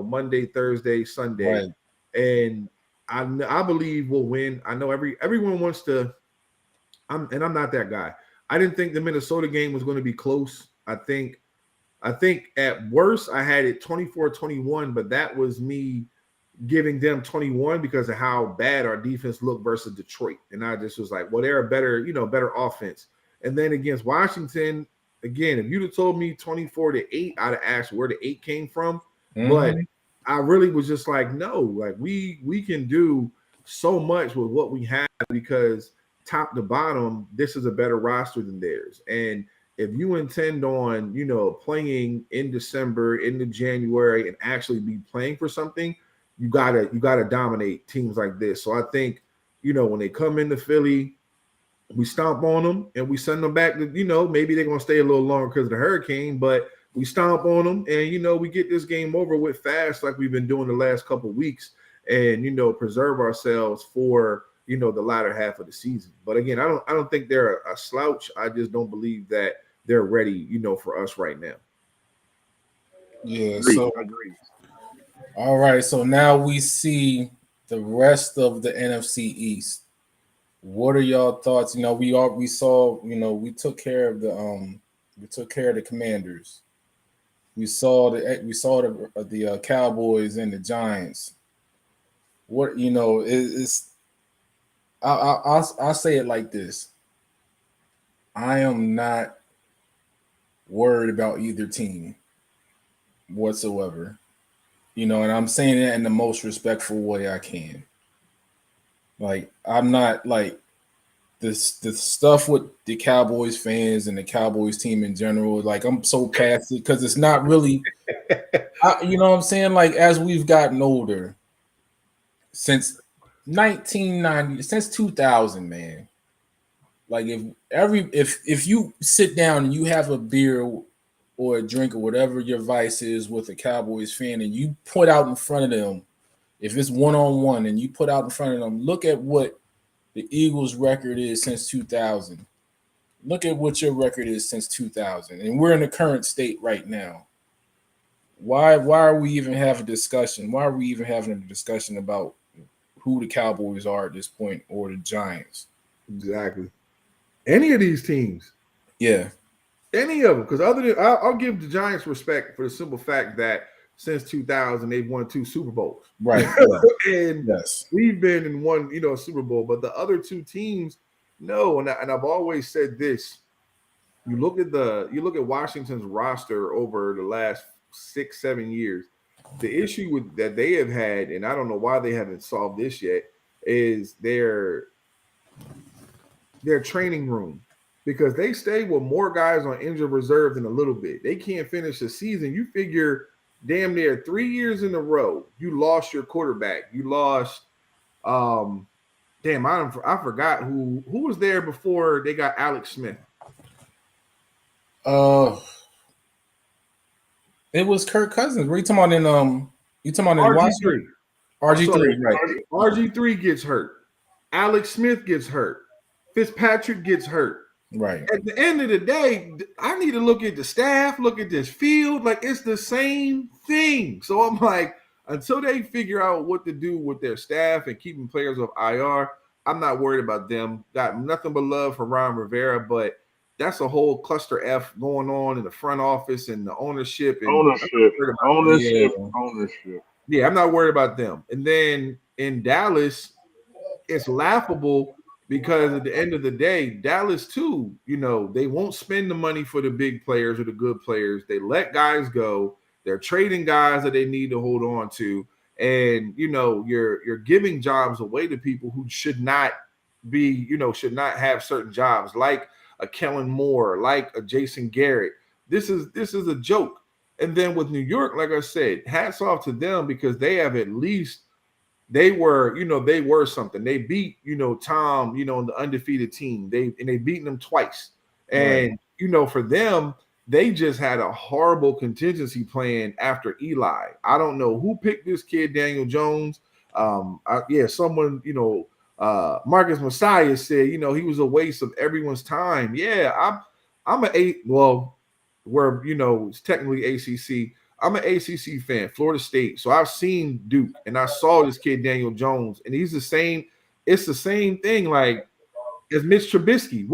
Monday, Thursday, Sunday. Right. And I believe we'll win. I know everyone wants to, I'm not that guy. I didn't think the Minnesota game was going to be close. I think at worst I had it 24-21, but that was me giving them 21 because of how bad our defense looked versus Detroit. And I just was like, well, they're a better offense. And then against Washington, again, if you'd have told me 24-8, I'd have asked where the 8 came from. Mm-hmm. But I really was just like, no, like we can do so much with what we have because top to bottom, this is a better roster than theirs. And if you intend on, playing in December, into January, and actually be playing for something, you gotta dominate teams like this. So I think, when they come into Philly, we stomp on them and we send them back to, maybe they're gonna stay a little longer because of the hurricane, but we stomp on them and we get this game over with fast like we've been doing the last couple of weeks and preserve ourselves for the latter half of the season. But again, I don't think they're a slouch. I just don't believe that they're ready, for us right now. Yeah, Agreed. All right, so now we see the rest of the NFC East. What are y'all thoughts? We took care of the Commanders. We saw the Cowboys and the Giants. What I'll say it like this. I am not worried about either team whatsoever. And I'm saying that in the most respectful way I can. Like, I'm not like the stuff with the Cowboys fans and the Cowboys team in general. Like, I'm so past it because it's not really, you know what I'm saying? Like, as we've gotten older, since 1990, since 2000, man. Like, if you sit down and you have a beer or a drink or whatever your vice is with a Cowboys fan, and you put out in front of them, if it's one-on-one and you put out in front of them, look at what the Eagles record is since 2000. look at what your record is since 2000, and we're in the current state right now. Why are we even having a discussion? Why are we even having a discussion about who the Cowboys are at this point or the Giants? Exactly. Any of these teams. Yeah. Any of them. Because other than I'll give the Giants respect for the simple fact that since 2000, they've won 2 Super Bowls. Right. And yes. we've been in one, Super Bowl. But the other 2 teams, no. And I've always said this. You look at Washington's roster over the last 6-7 years. The issue that they have had, and I don't know why they haven't solved this yet, is their training room, because they stay with more guys on injured reserve than a little bit. They can't finish the season. You figure damn near 3 years in a row, you lost your quarterback. You lost I forgot who was there before they got Alex Smith. It was Kirk Cousins. What are you talking about you talking about in RG3. RG3, right. RG3 gets hurt. Alex Smith gets hurt. Fitzpatrick gets hurt. Right. At the end of the day, I need to look at the staff, look at this field, like it's the same thing. So I'm like, until they figure out what to do with their staff and keeping players off IR, I'm not worried about them. Got nothing but love for Ron Rivera, but that's a whole cluster F going on in the front office and the ownership. Ownership. Yeah, I'm not worried about them. And then in Dallas, it's laughable because at the end of the day, Dallas too, they won't spend the money for the big players or the good players. They let guys go. They're trading guys that they need to hold on to. And, you're giving jobs away to people who should not be, should not have certain jobs, like a Kellen Moore, like a Jason Garrett. This is a joke. And then with New York, like I said, hats off to them because they have at least they were something. They beat, Tom, the undefeated team. They beaten them twice. And, for them, they just had a horrible contingency plan after Eli. I don't know who picked this kid, Daniel Jones. Someone, Marcus Messiah said, he was a waste of everyone's time. Yeah, I'm an 8. Well, we're, it's technically ACC. I'm an ACC fan, Florida State. So I've seen Duke and I saw this kid, Daniel Jones, and he's the same. It's the same thing like as Mitch Trubisky.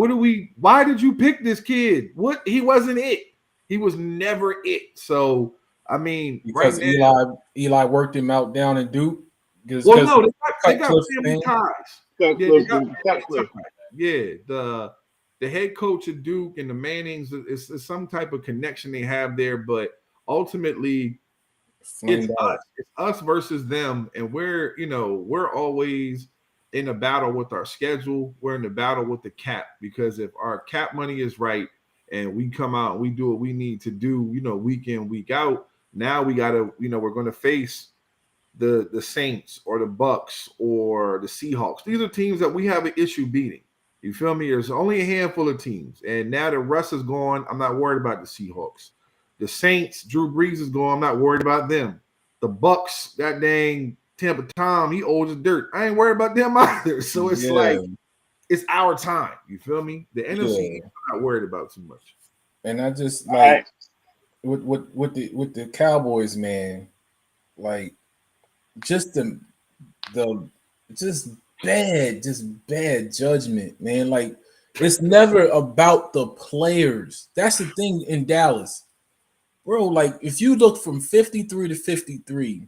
Why did you pick this kid? He wasn't it. He was never it. So, I mean, because right now, Eli worked him out down in Duke. They got family ties. The head coach of Duke and the Mannings is some type of connection they have there, but ultimately it's us versus them, and we're always in a battle with our schedule. We're in a battle with the cap, because if our cap money is right and we come out and we do what we need to do, week in, week out, now we gotta, we're going to face the Saints or the Bucks or the Seahawks. These are teams that we have an issue beating. You feel me? There's only a handful of teams, and now that Russ is gone, I'm not worried about the Seahawks. The Saints, Drew Brees is gone. I'm not worried about them. The Bucks, that dang Tampa Tom, he old as dirt. I ain't worried about them either. So it's like it's our time. You feel me? The NFC, I'm not worried about too much. And I just like with the Cowboys, man, like just the bad judgment, man. Like it's never about the players. That's the thing in Dallas. Bro, like if you look from 53 to 53,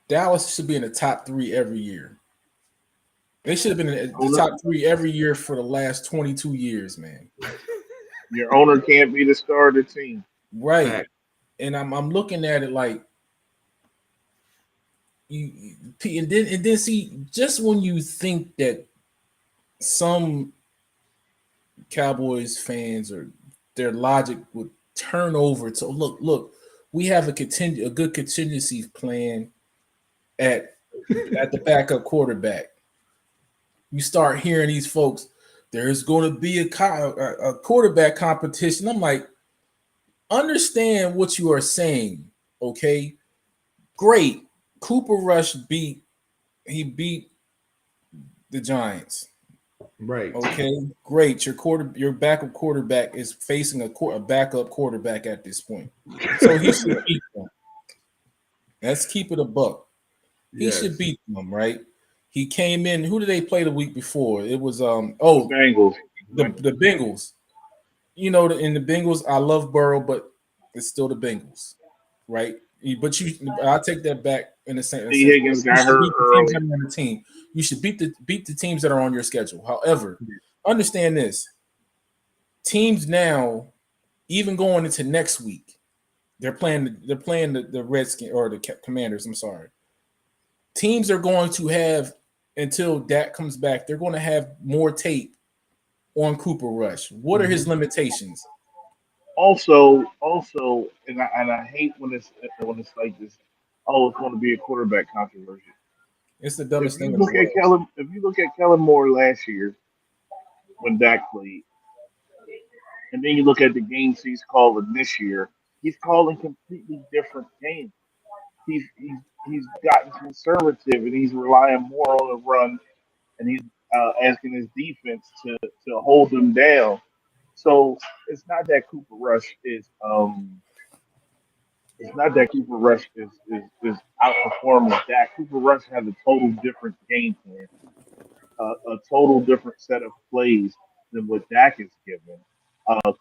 Dallas should be in the top 3 every year. They should have been in the top 3 every year for the last 22 years, man. Your owner can't be the star of the team. Right. And I'm looking at it like and then see, just when you think that some Cowboys fans or their logic would turn over to look, we have a good contingency plan at the backup quarterback. You start hearing these folks, there's going to be a quarterback competition. I'm like, understand what you are saying, okay? Great. Cooper Rush beat the Giants. Right. Okay, great. Your backup quarterback is facing a backup quarterback at this point, so he should beat them. Let's keep it a buck. He should Yes. beat them, right? He came in. Who did they play the week before? It was The Bengals. the Bengals. You know, in the Bengals, I love Burrow, but it's still the Bengals, right? But I take that back in a sense. T. Higgins You got should hurt beat the teams early. that are on the team. You should beat the teams that are on your schedule. However, understand this: teams now, even going into next week, they're playing the Redskins or the Commanders. I'm sorry. Teams are going to have until Dak comes back. They're going to have more tape on Cooper Rush. What are his limitations? Also, and I hate when it's like this. Oh, it's going to be a quarterback controversy. It's the If dumbest you thing in the look at world. Kellen Moore last year when Dak played, and then you look at the games he's calling this year, he's calling completely different games. He's gotten conservative and he's relying more on the run, and he's asking his defense to hold them down. So it's not that Cooper Rush is it's not that Cooper Rush is outperforming Dak. Cooper Rush has a total different game plan, a total different set of plays than what Dak is given.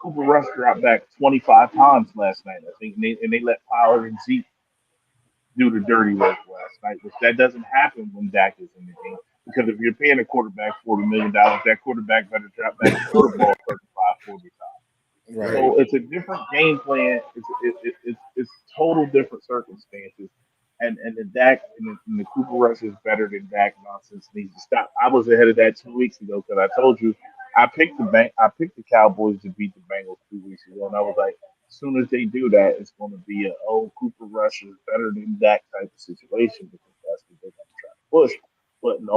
Cooper Rush dropped back 25 times last night, I think, and they let Pollard and Zeke do the dirty work last night, which that doesn't happen when Dak is in the game. Because if you're paying a quarterback $40 million, that quarterback better drop back and throw the ball 35, 40 times. Right. So it's a different game plan. It's total different circumstances. And the Dak and the Cooper Rush is better than Dak nonsense needs to stop. I was ahead of that 2 weeks ago because I told you I picked the Cowboys to beat the Bengals 2 weeks ago, and I was like, as soon as they do that, it's going to be a Cooper Rush is better than Dak type of situation because that's what they're going to try to push. But in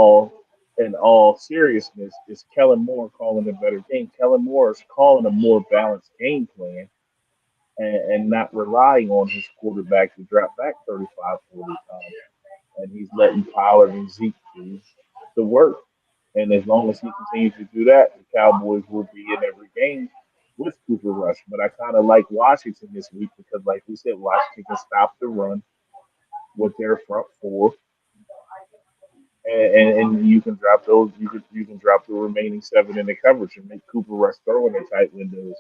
all seriousness, is Kellen Moore calling a better game? Kellen Moore is calling a more balanced game plan and not relying on his quarterback to drop back 35, 40 times. And he's letting Pollard and Zeke do the work. And as long as he continues to do that, the Cowboys will be in every game with Cooper Rush. But I kind of like Washington this week because, like we said, Washington can stop the run with their front four, and you can drop those. You can drop the remaining seven in the coverage and make Cooper Rush throw in the tight windows.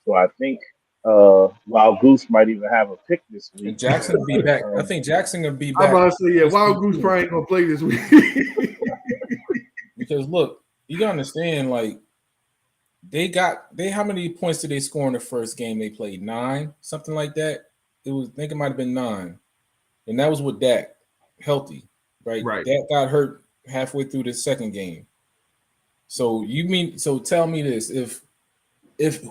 So I think while Goose might even have a pick this week, And Jackson will be back. I think Jackson will be I'm back about to say, yeah, this Wild week Goose too. probably ain't gonna play this week. Because look, you gotta understand, like they how many points did they score in the first game they played? 9, something like that. I think it might have been 9, and that was with Dak healthy, right? Right. Dak got hurt halfway through the second game. So tell me this: if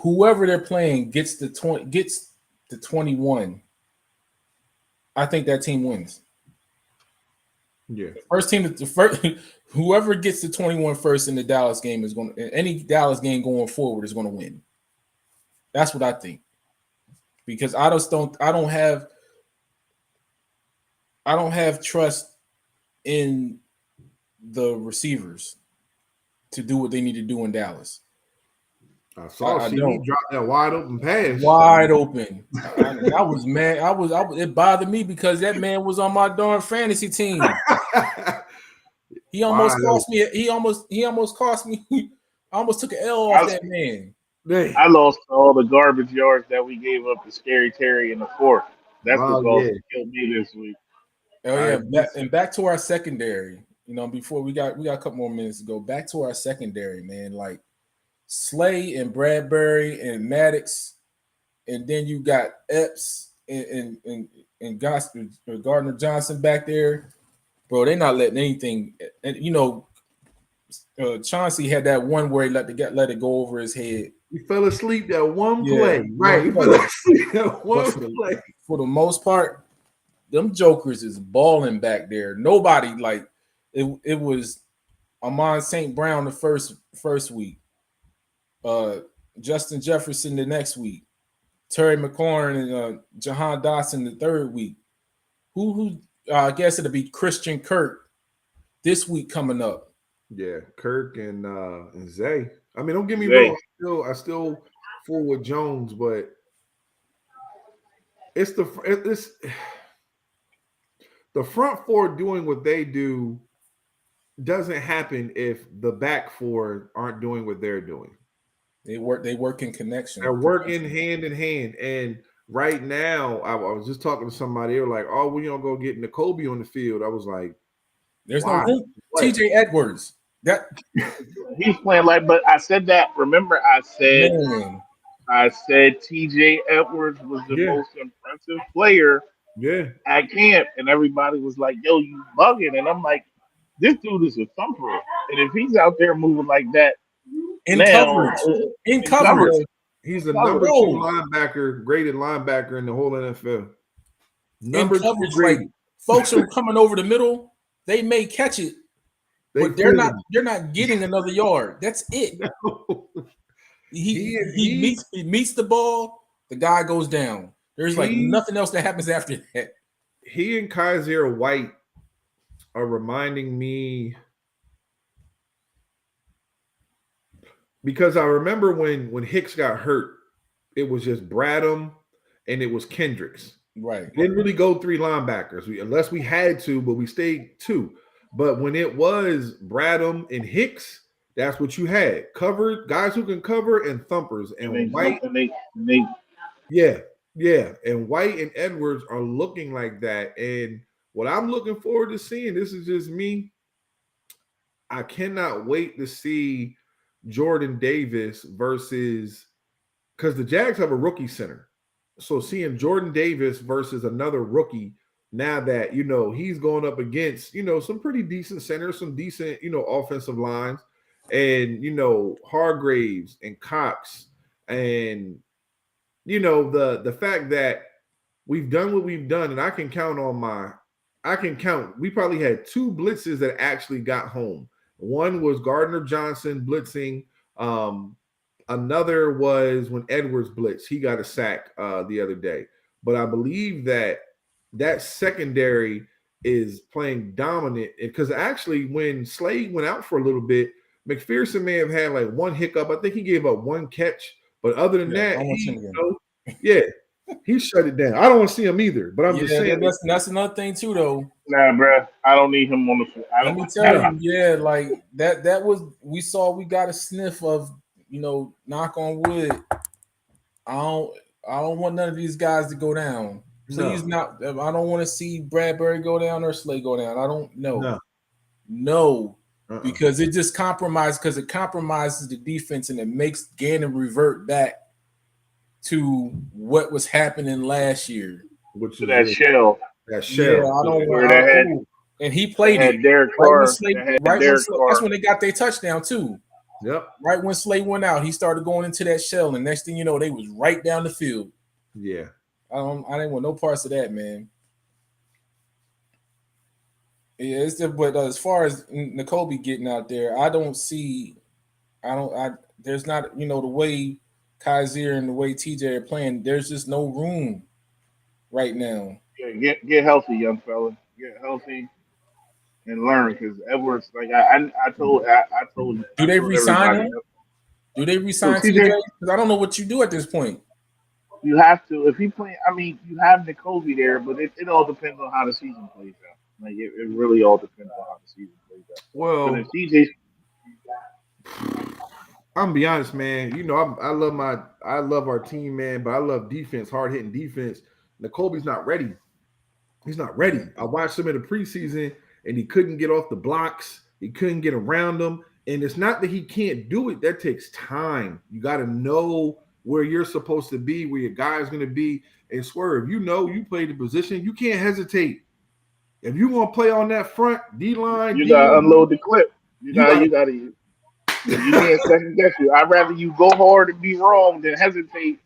whoever they're playing gets the 21, I think that team wins. Yeah. The first whoever gets the 21 first in the Dallas game is going to any Dallas game going forward is going to win. That's what I think. Because I don't have trust in the receivers to do what they need to do in Dallas. I saw I CD don't. drop that wide open pass. Wide open. I was mad. It bothered me because that man was on my darn fantasy team. He almost cost me. He almost cost me. I almost took an L off I, that man. I lost all the garbage yards that we gave up to Scary Terry in the fourth. That's Wow, what's yeah. also killed me this week. Oh I yeah, agree. back to our secondary. Before we got a couple more minutes to go. Back to our secondary, man. Like Slay and Bradbury and Maddox, and then you got Epps and Gardner Johnson back there, bro. They're not letting anything. And Chauncey had that one where he let it go over his head. He fell asleep that one Yeah, play. Right. He one fell play. asleep that But one play. for the most part, them jokers is balling back there. Nobody like it was Amon St. Brown the first week. Justin Jefferson the next week. Terry McLaurin and Jahan Dotson the third week. Who I guess it'll be Christian Kirk this week coming up. Yeah, Kirk and Zay. I mean, don't get me Zay. wrong. I still fool with Jones, but it's the front four doing what they do doesn't happen if the back four aren't doing what they're doing. They work in They're connection. working hand in hand. And right now, I was just talking to somebody. They were like, "Oh, we don't go get N'Kobe on the field." I was like, There's no "Why? room. What?" TJ Edwards. That He's playing like, but I said that. Remember, man. I said T.J. Edwards was the Yeah, most impressive player yeah. at camp, and everybody was like, "Yo, you bugging?" And I'm like, "This dude is a thumper, and if he's out there moving like that In now, coverage. In in He's coverage. coverage, a he's the coverage, number two Bro. linebacker, graded linebacker in the whole NFL. In Number two coverage. Like graded. folks are coming over the middle. They may catch it, They but they're feel not getting another yard. That's it. him. He he he he meets he meets the ball, the guy goes down. There's like he nothing else that happens after that. he and Kaiser White are reminding me because I remember when Hicks got hurt, it was just Bradham and it was Kendricks. Right. We didn't really go three linebackers unless we had to, but we stayed two. But when it was Bradham and Hicks, that's what you had. Covered guys who can cover and thumpers. and they And White, jump and they yeah, yeah. And White and Edwards are looking like that. And what I'm looking forward to seeing, this is just me. I cannot wait to see Jordan Davis versus because the Jags have a rookie center. So seeing Jordan Davis versus another rookie, now that he's going up against some pretty decent centers, some decent offensive lines, and Hargraves and Cox, and the fact that we've done what we've done, and I can count. We probably had two blitzes that actually got home. One was Gardner Johnson blitzing. Another was when Edwards blitzed. He got a sack the other day. But I believe that secondary is playing dominant because actually when Slade went out for a little bit, McPherson may have had like one hiccup. I think he gave up one catch, but other than Yeah, I that, don't want him again. yeah, he shut it down. I don't want to see him either, but I'm just Yeah, saying. that's another thing too, though. nah, bruh, I don't need him on the field. I Let me don't. tell you, yeah, like that was we got a sniff of, knock on wood. I don't I don't want none of these guys to go down. Please No, not. I don't want to see Bradbury go down or Slay go down. I don't know. no, No, uh-uh. because it just compromises the defense and it makes Gannon revert back to what was happening last year. Which To is that shell that Yeah, shell. I don't where want. they had And he they played it had Derek right when Carr. Slay. They had Right when Derek Slay, that's Carr. when they got their touchdown too. Yep. Right when Slay went out, he started going into that shell, and next thing you know, they was right down the field. Yeah. I didn't want no parts of that, man. Yeah, it's just, but as far as N'Kobe getting out there, I don't see. There's not, the way Kaiser and the way TJ are playing. There's just no room right now. Yeah, get healthy, young fella. Get healthy and learn because Edwards, like I Do they told resign everybody. him? Do they So resign TJ? TJ, Because I don't know what you do at this point. you have to if he play. I mean, you have N'Kobe there, but it all depends on how the season plays out. Like it really all depends on how the season plays out. But Well, if TJ, I'm gonna be honest, man. I love our team, man, but I love defense, hard hitting defense. Kobe's not ready. He's not ready. I watched him in the preseason, and he couldn't get off the blocks. He couldn't get around them. And it's not that he can't do it. That takes time. You got to know where you're supposed to be, where your guy's going to be. And Swerve, you play the position. You can't hesitate. If you want to play on that front D line, you gotta unload the clip. you got You gotta. You can't second guess you. I'd rather you go hard and be wrong than hesitate.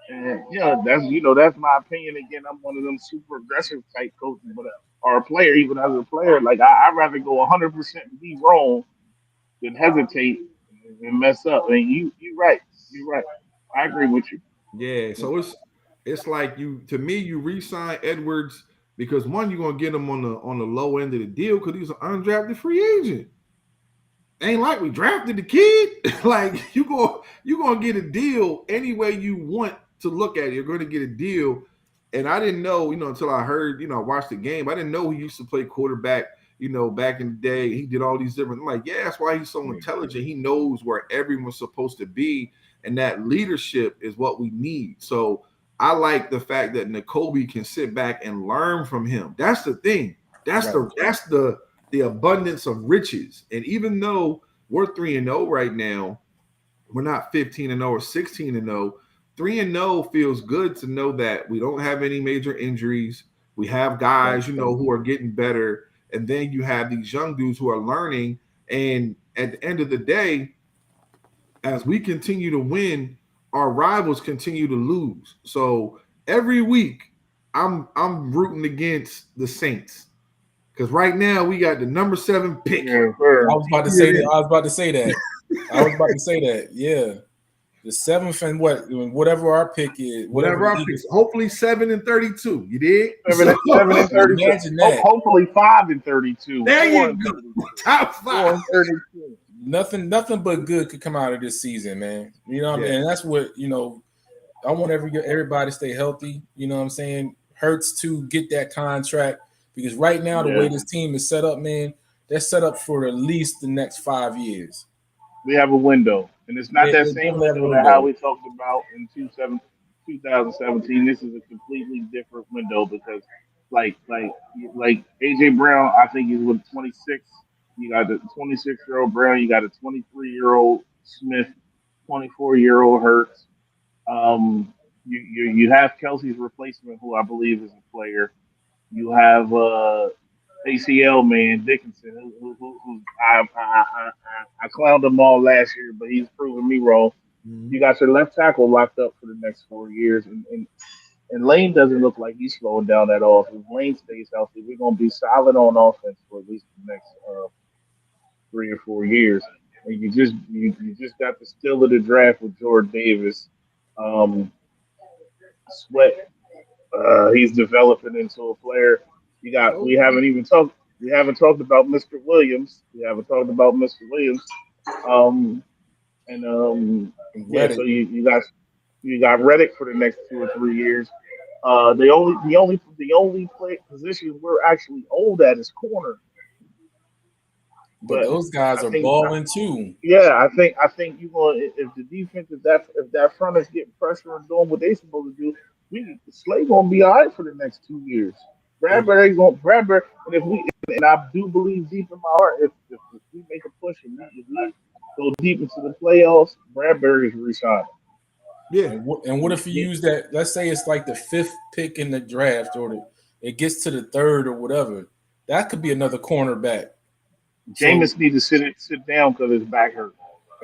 And yeah, that's my opinion. Again, I'm one of them super aggressive type coaches, but or a player, even as a player, like I'd rather go 100% be wrong than hesitate and mess up. And you right, you're right. I agree with you. Yeah, so it's like you re-sign Edwards because one, you're gonna get him on the low end of the deal because he's an undrafted free agent. ain't like we drafted the kid. Like you're gonna get a deal any way you want to look at it. You're going to get a deal. And I didn't know, until I heard, I watched the game. I didn't know he used to play quarterback, back in the day. He did all these different. I'm like, yeah, that's why he's so intelligent. He knows where everyone's supposed to be, and that leadership is what we need. So I like the fact that Nakobe can sit back and learn from him. That's the thing. That's the abundance of riches. And even though we're 3-0 right now, we're not 15-0 or 16-0. 3-0 feels good to know that we don't have any major injuries. We have guys, who are getting better. And then you have these young dudes who are learning. And at the end of the day, as we continue to win, our rivals continue to lose. So every week, I'm rooting against the Saints. Because right now we got the number 7 pick. Yeah, I was about to say that. I was about to say that. Yeah. The 7th and whatever our pick is. Whatever our pick is. Hopefully 7 and 32. You did? 7 and 32. Imagine that. Hopefully 5 and 32. There you go. Top 5. 32. Nothing but good could come out of this season, man. You know what I mean? And that's what, I want everybody to stay healthy. You know what I'm saying? Hurts to get that contract because right now, the way this team is set up, man, they're set up for at least the next 5 years. We have a window. And it's not that same window that how we talked about in 2017. This is a completely different window because, like AJ Brown, I think he's with 26. You got the 26-year-old Brown. You got a 23-year-old Smith, 24-year-old Hurts. You have Kelsey's replacement, who I believe is a player. You have ACL man Dickinson, who I clowned him all last year, but he's proven me wrong. Mm-hmm. You got your left tackle locked up for the next 4 years, and Lane doesn't look like he's slowing down at all. If Lane stays healthy, we're gonna be solid on offense for at least the next 3 or 4 years. And you just got the steal of the draft with Jordan Davis. Sweat. He's developing into a player. We haven't talked about Mr. Williams. So you got Reddick for the next 2 or 3 years. The only position we're actually old at is corner. But those guys are balling too. Yeah, I think you going if the defense if that front is getting pressure and doing what they supposed to do, Slay gonna be all right for the next 2 years. Bradbury, and I do believe deep in my heart, if we make a push and we go deep into the playoffs, Bradbury is re-signing. Yeah. And what if you use that? Let's say it's like the 5th pick in the draft, or it gets to the 3rd or whatever. That could be another cornerback. Jameis need to sit down because his back hurt.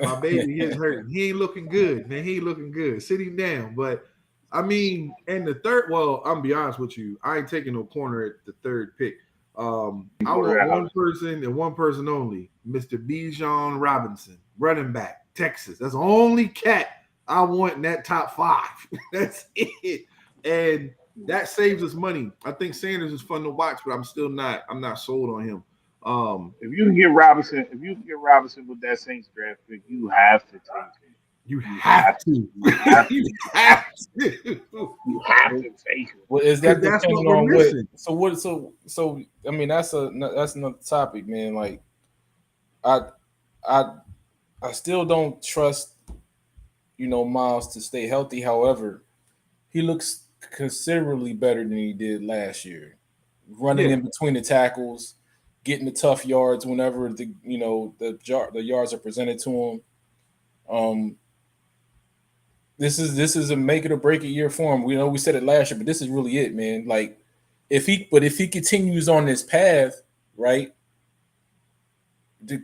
My baby is hurt. He ain't looking good, man. He ain't looking good. Sit him down. But I mean, and the 3rd, well, I'm gonna be honest with you. I ain't taking no corner at the 3rd pick. I want one person and one person only, Mr. Bijan Robinson, running back, Texas. That's the only cat I want in that top 5. That's it. And that saves us money. I think Sanders is fun to watch, but I'm not sold on him. If you can get Robinson with that Saints draft pick, you have to take him. You have to. You have to take it. Well, is that that's depending what on we're missing. what? So I mean, that's another topic, man. Like, I still don't trust, Miles to stay healthy. However, he looks considerably better than he did last year, running in between the tackles, getting the tough yards whenever the yards are presented to him. This is a make it or break it year for him. We said it last year, but this is really it, man. Like, if he continues on this path, right,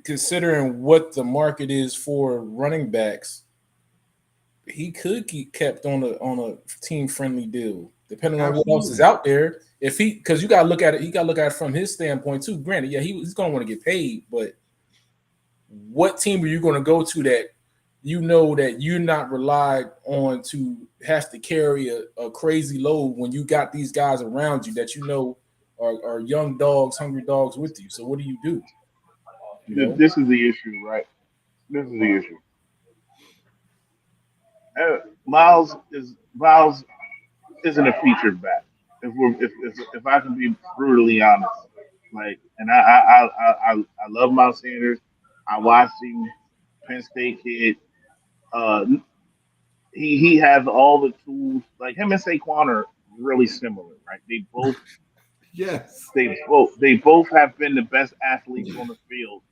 considering what the market is for running backs, he could get kept on a team friendly deal, depending on what else is out there. Because you gotta look at it from his standpoint too. Granted, he's gonna want to get paid, but what team are you going to go to that that you're not relied on to have to carry a crazy load when you got these guys around you that are young dogs, hungry dogs with you? So what do you do? You know, This is the issue, right? This is the issue. Miles isn't a featured back. If I can be brutally honest, like, and I love Miles Sanders. I watched him, Penn State kid. Uh, he has all the tools. Like him and Saquon are really similar, right? Yes. They both have been the best athletes on the field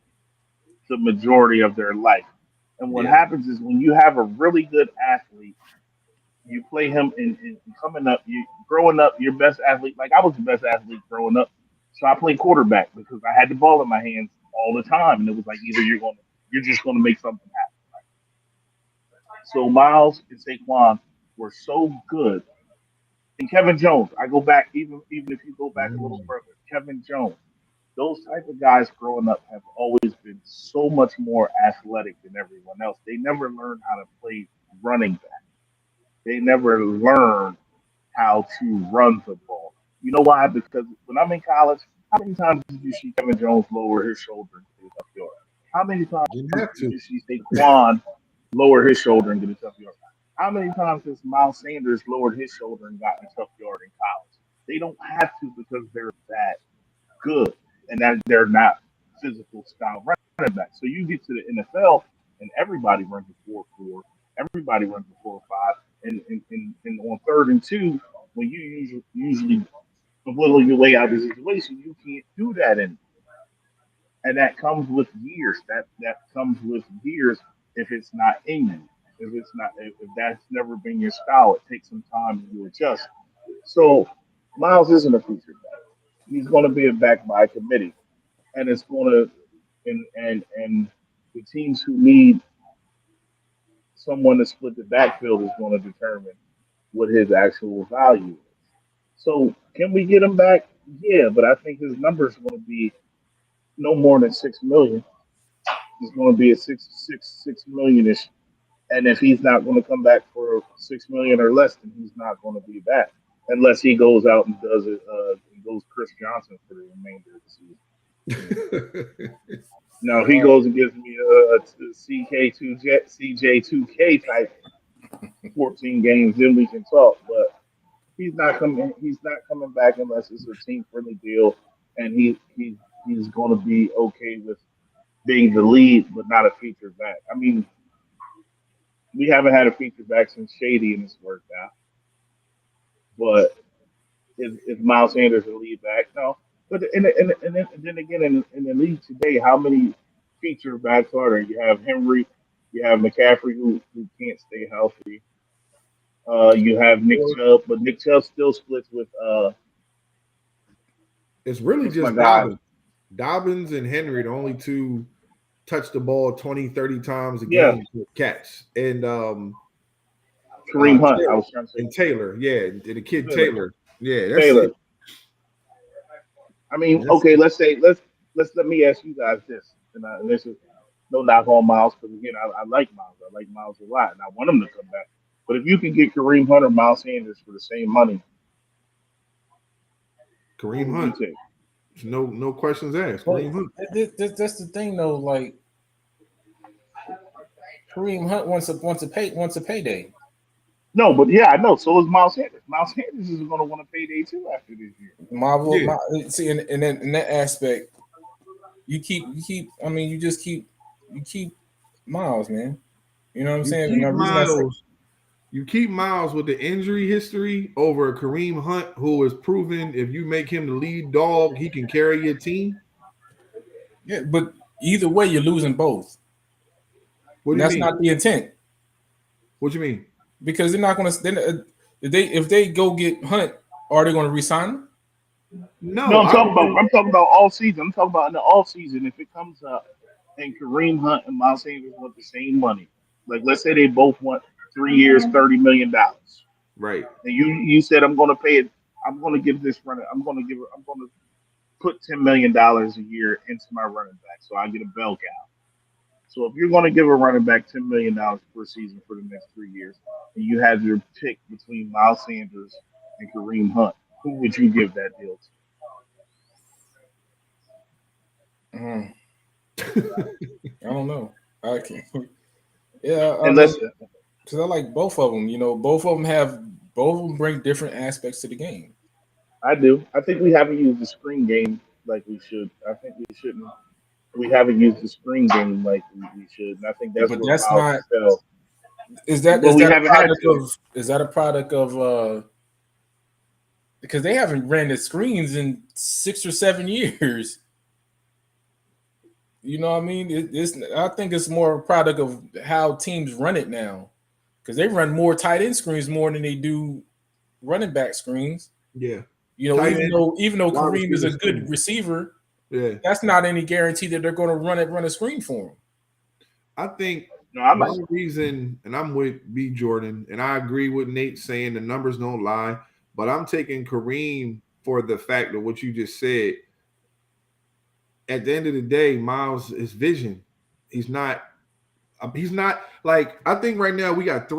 the majority of their life. And what Yeah. happens is when you have a really good athlete, you play him in coming up, you growing up, your best athlete. Like I was the best athlete growing up, so I played quarterback because I had the ball in my hands all the time, and it was like either you're just gonna make something happen. So Miles and Saquon were so good, and Kevin Jones. I go back even if you go back a little Mm. further, Kevin Jones. Those type of guys growing up have always been so much more athletic than everyone else. They never learned how to play running back. They never learned how to run the ball. You know why? Because when I'm in college, how many times did you see Kevin Jones lower his shoulder and get a tough yard? How many times Didn't have did to. you see Saquon lower his shoulder and get a tough yard? How many times has Miles Sanders lowered his shoulder and gotten a tough yard in college? They don't have to because they're that good and that they're not physical style running backs. So you get to the NFL and everybody runs a 4-4, everybody runs a 4-5, and on 3rd and 2, when you usually whittle your way out of the situation, you can't do that anymore. And that comes with years. That comes with years if it's not in you. If that's never been your style, it takes some time to adjust. So Miles isn't a feature back. He's going to be a back by committee, and it's going to and the teams who need someone to split the backfield is going to determine what his actual value is. So can we get him back? Yeah, but I think his number is going to be no more than 6 million. It's going to be a six million ish. And if he's not going to come back for 6 million or less, then he's not going to be back unless he goes out and does it. And goes Chris Johnson for the remainder of the season. Now if he right? goes and gives me a CK2 Jet CJ2K type 14 games, then we can talk. But he's not coming. He's not coming back unless it's a team friendly deal, and he's going to be okay with being the lead, but not a feature back. I mean, we haven't had a feature back since Shady, and it's worked out. But is Miles Sanders a lead back? No. But then again, in the league today, how many feature backs are there? You have Henry, you have McCaffrey who can't stay healthy. You have Nick Chubb, but Nick Chubb still splits with It's really what's my just guy? Dobbins. Dobbins and Henry, the only two touch the ball 20, 30 times a Yeah, game to catch. And Kareem Hunt. I Taylor. was trying to say And Taylor, yeah. And the kid Taylor. Taylor. Yeah, that's Taylor. it. I mean, That's okay, it. let me ask you guys this, and this is no knock on Miles because again, I like Miles. I like Miles a lot, and I want him to come back. But if you can get Kareem Hunt or Miles Sanders for the same money, who Kareem would you Hunt. take? No questions asked. But Kareem Hunt. that's the thing though. Like Kareem Hunt wants a payday. No, but yeah, I know. So is Miles Sanders. Miles Sanders is going to want a payday too after this year. Marvel, Yeah. see, and then in that aspect, you keep. I mean, you keep Miles, man. You know what I'm You saying? And keep the reason I say, Miles. You keep Miles with the injury history over Kareem Hunt, who is proven if you make him the lead dog, he can carry your team. yeah, but either way, you're losing both, What do and you that's mean? not the intent What you mean? because they're not going to. Then if they go get Hunt, are they going to resign him? No, No, I don't think I'm talking about all season. I'm talking about in the off season. If it comes up and Kareem Hunt and Miles Sanders want the same money, like let's say they both want 3 years, $30 million, right. and you said I'm going to pay it. I'm going to give this running. I'm going to put $10 million a year into my running back, so I get a bell cow. So if you're going to give a running back $10 million per season for the next 3 years, and you have your pick between Miles Sanders and Kareem Hunt, who would you give that deal to? Mm. I don't know. I can't. Yeah, I And mean, listen, because I like both of them. Both of them bring different aspects to the game. I do. I think we haven't used the screen game like we should. I think we shouldn't. We haven't used the screen game like we should, and I think that's But where that's Miles not. excels. Is that But is we that a haven't had product to. of? Is that a product of? Because they haven't ran the screens in 6 or 7 years. You know what I mean? It's. I think it's more a product of how teams run it now. Because they run more tight end screens more than they do running back screens. Yeah. You know, Tight even though wide Kareem is receiver a good screen. receiver, Yeah. that's not any guarantee that they're going to run a screen for him. I think No, I'm not. one reason, and I'm with B Jordan, and I agree with Nate saying the numbers don't lie, but I'm taking Kareem for the fact of what you just said. At the end of the day, Miles is vision. He's not. He's not like I think right now we got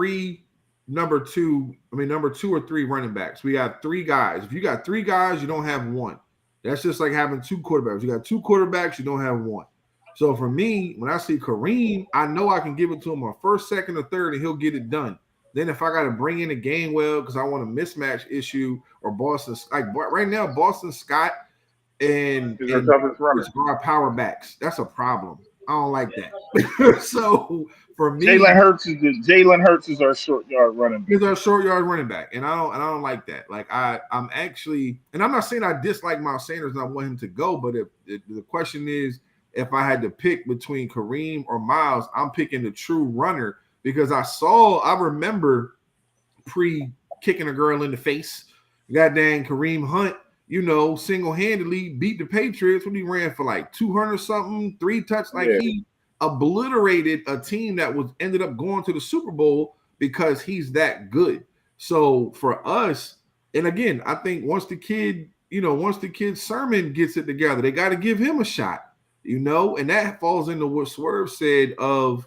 number two or three running backs. We got three guys. If you got three guys, you don't have one. That's just like having two quarterbacks. You got two quarterbacks, you don't have one. So for me, when I see Kareem, I know I can give it to him on first, second, or third, and he'll get it done. Then if I got to bring in a Gainwell because I want a mismatch issue or Boston, like right now, Boston Scott and He's our toughest runner. our power backs. That's a problem. I don't like that. So for me, Jalen Hurts is our short yard running back. he's our short yard running back, and I don't like that. Like I'm actually, and I'm not saying I dislike Miles Sanders and I want him to go, but if the question is if I had to pick between Kareem or Miles, I'm picking the true runner because I remember pre kicking a girl in the face, goddamn Kareem Hunt, single-handedly beat the Patriots when he ran for like 200 something, 3 touchdowns. Like he obliterated a team that was ended up going to the Super Bowl because he's that good. So for us, and again, I think once the kid Sermon gets it together, they got to give him a shot, and that falls into what Swerve said of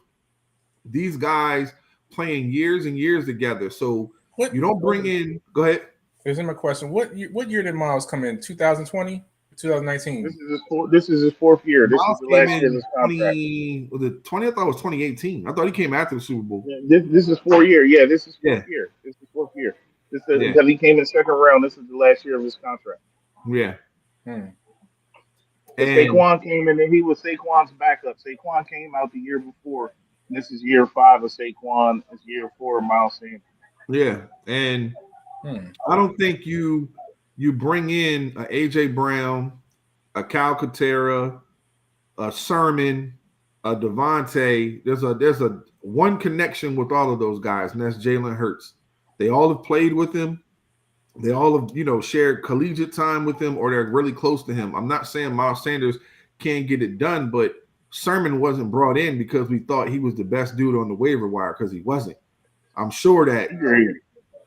these guys playing years and years together. So you don't bring in. Go ahead. Here's my question: What year did Miles come in? 2020, 2019? This is his fourth year. This Miles is the came last year of in his contract. 20? I thought it was 2018. I thought he came after the Super Bowl. This is 4 year. Yeah, this is fourth year. This is fourth year. Because he came in second round. This is the last year of his contract. Yeah. Hmm. And Saquon came in and he was Saquon's backup. Saquon came out the year before. And this is year 5 of Saquon. It's year 4 of Miles Sanders. Yeah, and I don't think you bring in a AJ Brown, a Cal Katera, a Sermon, a Devontae. There's a one connection with all of those guys, and that's Jalen Hurts. They all have played with him. They all have, shared collegiate time with him, or they're really close to him. I'm not saying Miles Sanders can't get it done, but Sermon wasn't brought in because we thought he was the best dude on the waiver wire because he wasn't. I'm sure that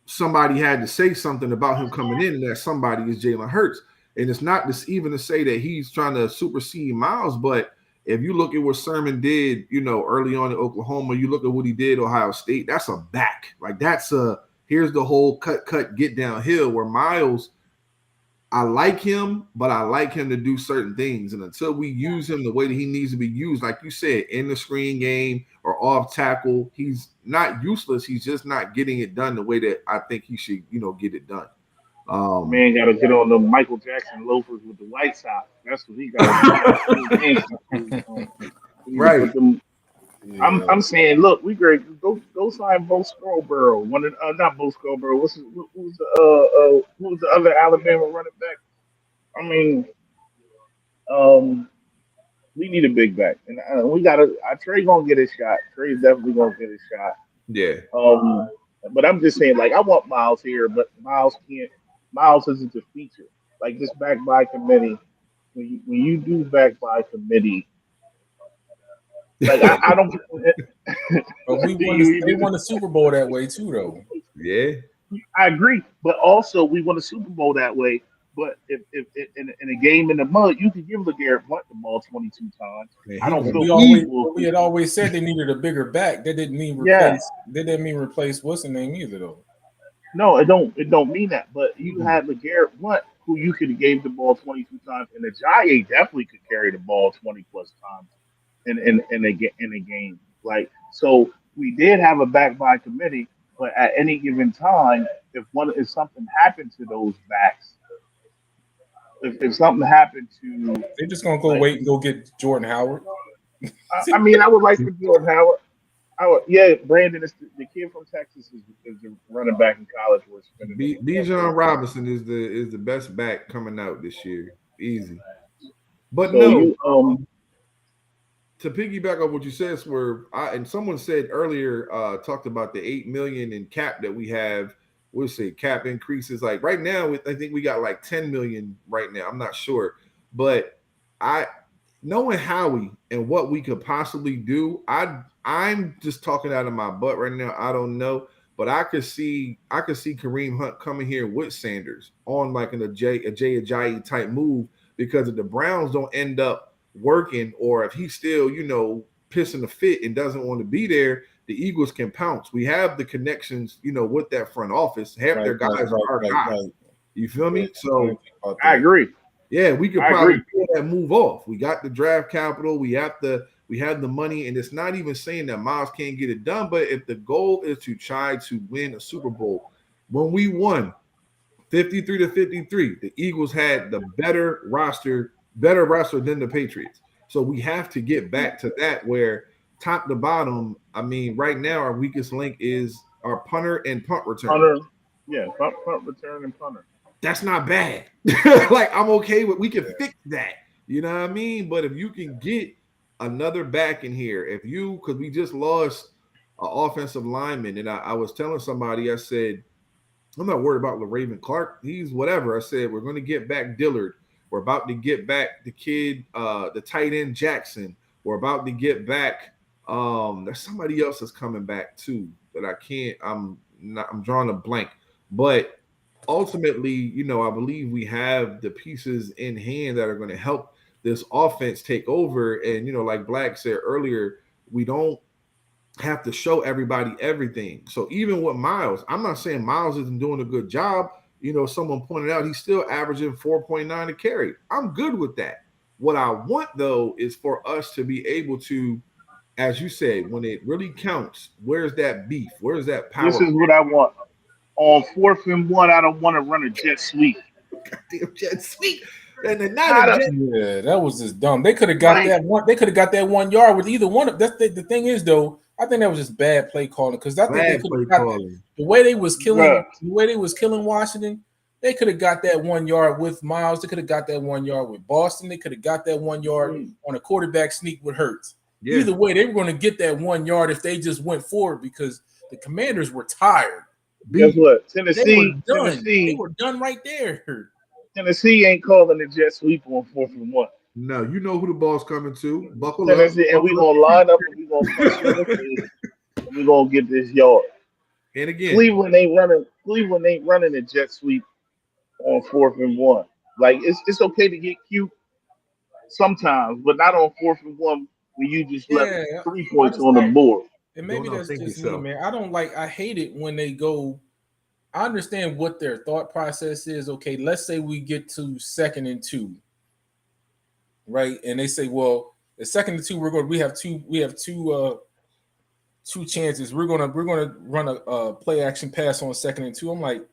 somebody had to say something about him coming in, and that somebody is Jalen Hurts. And it's not even to say that he's trying to supersede Miles, but if you look at what Sermon did, early on in Oklahoma, you look at what he did at Ohio State, that's a back. Like here's the whole cut, get downhill where Miles, I like him, but I like him to do certain things. And until we use him the way that he needs to be used, like you said, in the screen game or off tackle, he's not useless. He's just not getting it done the way that I think he should, get it done. Man got to get on the Michael Jackson loafers with the white socks. That's what he got to do. Right. I'm saying, look, we great. Go sign Bo Scarborough. Not Bo Scarborough. Who's the other Alabama running back? I mean, we need a big back, and we got to. Trey gonna get his shot. Trey's definitely gonna get his shot. Yeah. But I'm just saying, like, I want Miles here, but Miles can't. Miles isn't a feature. Like this back by committee. When you do back by committee. Like I don't. But they won the Super Bowl that way too, though. Yeah, I agree. But also, we won a Super Bowl that way. But if in a game in the mud, you can give LeGarrette Blunt the ball 22 times. Man, I don't feel we had always said they needed a bigger back. That didn't mean replace. That didn't mean replace what's the name either, though. No, it don't. It don't mean that. But you had LeGarrette Blunt, who you could have gave the ball 22 times, and Ajayi definitely could carry the ball 20 plus times. in a game. Like so, we did have a back by committee, but at any given time, if something happened to those backs, if something happened to They're just gonna go like, wait and go get Jordan Howard. I mean, I would like for Jordan Howard. Yeah, Brandon is the kid from Texas is the running back in college. We're spending Bijan Robinson is the best back coming out this year. Easy. But so no, you to piggyback on what you said, Swerve, and someone said earlier, talked about the 8 million in cap that we have. We'll say cap increases. Like right now, I think we got like 10 million right now. I'm not sure, but knowing Howie and what we could possibly do, I'm just talking out of my butt right now. I don't know, but I could see Kareem Hunt coming here with Sanders on like a Jay Ajayi type move, because if the Browns don't end up working, or if he's still, pissing a fit and doesn't want to be there, the Eagles can pounce. We have the connections, with that front office. Half their guys are our guys. You feel me? So I agree. Yeah, we could probably pull that move off. We got the draft capital. We have the money, and it's not even saying that Miles can't get it done. But if the goal is to try to win a Super Bowl, when we won 53-53, the Eagles had the better roster than the Patriots. So we have to get back to that, where top to bottom, I mean, right now our weakest link is our punter and punt return. Punt return and punter. That's not bad. Like, I'm okay with, we can fix that. You know what I mean? But if you can get another back in here, because we just lost an offensive lineman, and I was telling somebody, I said, I'm not worried about LaRaven Clark. He's whatever. I said, we're going to get back Dillard. We're about to get back the kid, the tight end Jackson. We're about to get back. There's somebody else that's coming back too that I can't. I'm drawing a blank. But ultimately, I believe we have the pieces in hand that are going to help this offense take over. And like Black said earlier, we don't have to show everybody everything. So even with Miles, I'm not saying Miles isn't doing a good job. Someone pointed out he's still averaging 4.9 a carry. I'm good with that. What I want, though, is for us to be able to, as you said, when it really counts, where's that beef? Where's that power? This is what I want. On 4th and 1, I don't want to run a jet sweep. Goddamn jet sweep. And that was just dumb. They could have got that one. They could have got that 1 yard with either one. That's the thing is, though, I think that was just bad play calling, because I think they could have got the way they was killing Washington. They could have got that 1 yard with Miles. They could have got that 1 yard with Boston. They could have got that 1 yard on a quarterback sneak with Hurts. Yeah. Either way, they were going to get that 1 yard if they just went forward, because the Commanders were tired. Guess what? Tennessee, they were done right there. Tennessee ain't calling the jet sweep on 4th and 1. No, you know who the ball's coming to. Buckle Tennessee, up. And we're going to line up and we're going to punch you in the face. And we're going to get this yard. And again, Cleveland ain't running a jet sweep on 4th and 1. Like, it's okay to get cute sometimes, but not on 4th and 1 when you just left 3 points on the board. And maybe that's just me, man. I hate it when they go. I understand what their thought process is. Okay, let's say we get to 2nd and 2, right? And they say, well, the 2nd and 2, we have two chances. We're gonna run a play action pass on 2nd and 2. I'm like,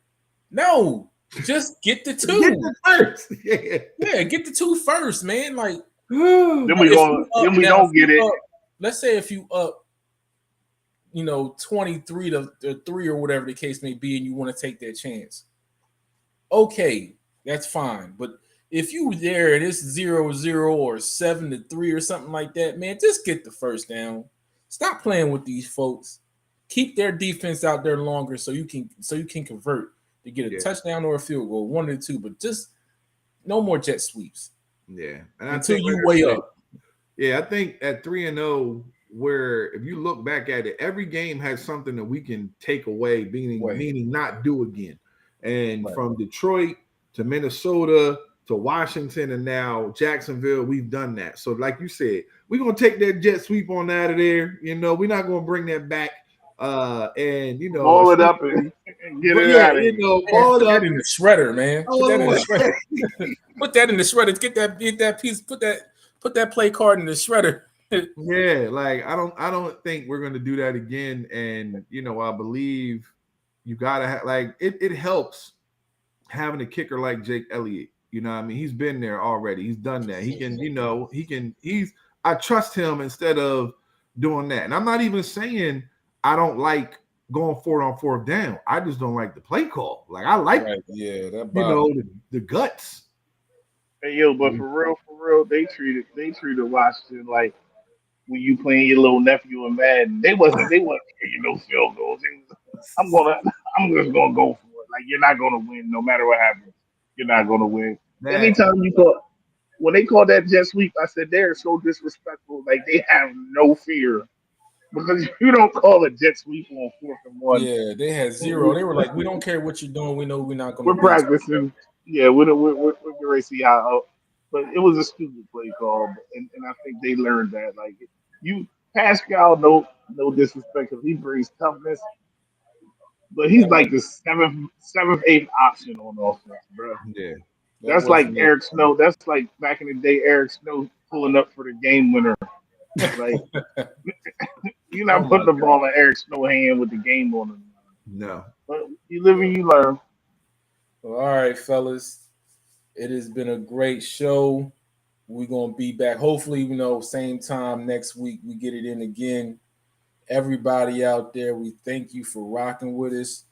no, just get the 2. Get the first. Yeah, get the 2 first, man. Like, then we don't get it. Let's say if you up, 23 to 3 or whatever the case may be, and you want to take that chance. Okay, that's fine. But if you were there and it's 0-0 or 7-3 or something like that, man, just get the first down. Stop playing with these folks. Keep their defense out there longer so you can convert to get a touchdown or a field goal, 1 or 2. But just no more jet sweeps. Yeah, and until you weigh up. Yeah, I think at 3-0. Where if you look back at it, every game has something that we can take away, meaning not do again. And from Detroit to Minnesota to Washington and now Jacksonville, we've done that. So like you said, we're going to take that jet sweep on out of there. We're not going to bring that back. Ball it up and get it out of here. Put that in the shredder, man. Put that in the shredder. Put that in the shredder. Get that piece. Put that play card in the shredder. Yeah, like I don't think we're gonna do that again. And I believe you gotta have like it helps having a kicker like Jake Elliott. You know what I mean? He's been there already. He's done that. He can, I trust him instead of doing that. And I'm not even saying I don't like going for it on fourth down. I just don't like the play call. Like I like, that the guts. Hey yo, but for real, they treated Washington like when you playing your little nephew in Madden. They wasn't kicking no field goals. I'm just gonna go for it. Like you're not gonna win no matter what happens. You're not gonna win. That Anytime you call when they called that jet sweep, I said they're so disrespectful. Like they have no fear because you don't call a jet sweep on 4th and 1. Yeah, they had zero. They were like, we don't care what you're doing. We know we're not going We're to beat you. practicing. Yeah, we're going to see how. But it was a stupid play call, and I think they learned that. Like you, Pascal, no disrespect, because he brings toughness, but he's like the seventh, eighth option on offense, bro. yeah. That's like Eric Snow. That's like back in the day, Eric Snow pulling up for the game winner. Like you're not putting the ball in Eric Snow hand with the game on him. No. But you live and you learn. Well, all right, fellas. It has been a great show. We're gonna be back. Hopefully, same time next week. We get it in again. Everybody out there, we thank you for rocking with us.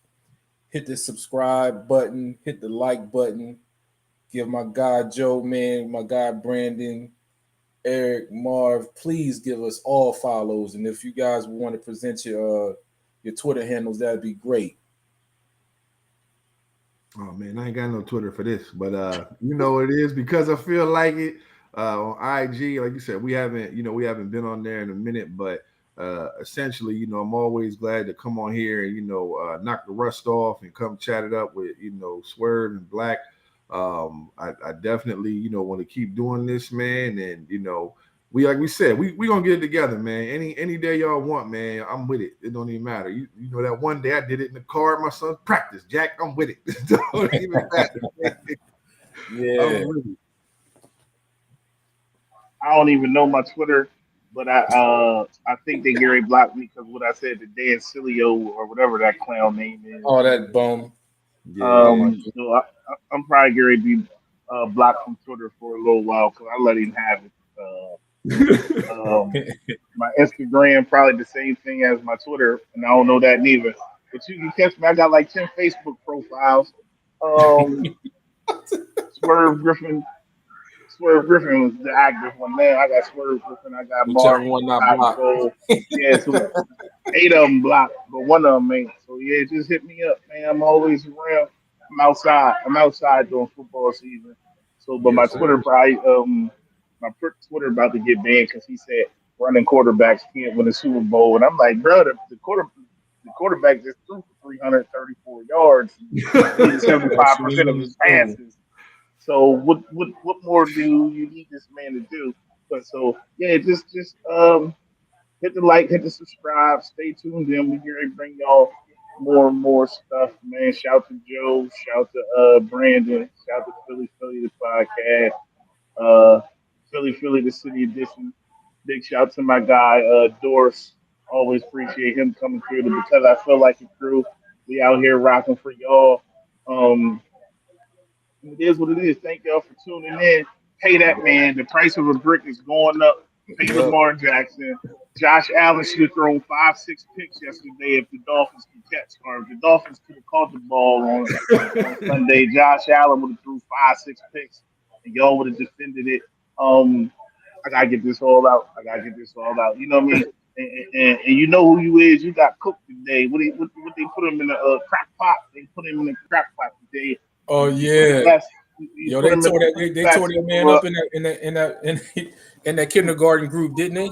Hit the subscribe button, hit the like button. Give my guy Joe, man, my guy Brandon, Eric, Marv, please give us all follows. And if you guys want to present your Twitter handles, that'd be great. Oh man, I ain't got no Twitter for this, but it is because I feel like it. On IG, like you said, we haven't been on there in a minute, but essentially, I'm always glad to come on here and knock the rust off and come chat it up with Swerve and Black. I definitely want to keep doing this, man, and we like we said we gonna get it together, man. Any day y'all want, man, I'm with it. It don't even matter. You know that one day I did it in the car at my son's practice, Jack. I'm with it. It don't even matter. Yeah. I'm with it. I don't even know my Twitter, but I think they Gary blocked me because what I said to Dan Cilio or whatever that clown name is. Oh, that bum. Yeah. So I'm probably Gary be blocked from Twitter for a little while because I let him have it. My Instagram probably the same thing as my Twitter, and I don't know that neither. But you can catch me. I got like 10 Facebook profiles. Swerve Griffin. Swerve Griffin was the active one. Now I got Swerve Griffin. I got Mark. Whichever one not blocked. Yeah, so 8 of them blocked, but one of them ain't. So yeah, just hit me up, man. I'm always around. I'm outside. I'm outside during football season. So, but my Twitter probably my Twitter about to get banned because he said running quarterbacks can't win a Super Bowl, and I'm like, bro, the quarterback just threw for 334 yards, and 75% of his passes. So what more do you need this man to do? But so yeah, just hit the like, hit the subscribe, stay tuned in. We're going to bring y'all more and more stuff, man. Shout to Joe, shout to Brandon, shout to Philly the podcast, Philly the city edition. Big shout to my guy Doris. Always appreciate him coming through because I feel like a crew. We out here rocking for y'all. It is what it is. Thank y'all for tuning in. Pay that man. The price of a brick is going up. Pay Lamar Jackson. Josh Allen should have thrown 5-6 picks yesterday if the Dolphins could catch, or if the Dolphins could have caught the ball on Sunday. Josh Allen would have threw 5-6 picks, and y'all would have defended it. I gotta get this all out. You know what I mean? And you know who you is. You got cooked today. What they put him in a crack pot? They put him in a crack pot today. Oh yeah. Yo, they tore that man up in that kindergarten group, didn't they?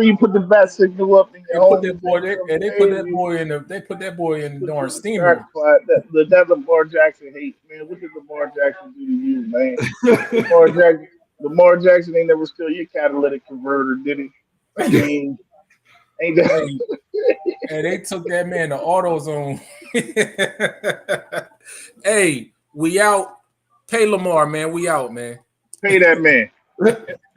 You put the bat signal up in your They put that boy in the darn steamer. That Lamar Jackson hate, man. What did Lamar Jackson do to you, man? Lamar Jackson ain't never steal your catalytic converter, did he? I mean, ain't that? Hey, they took that man to AutoZone. Hey, we out. Pay Lamar, man. We out, man. Pay that man.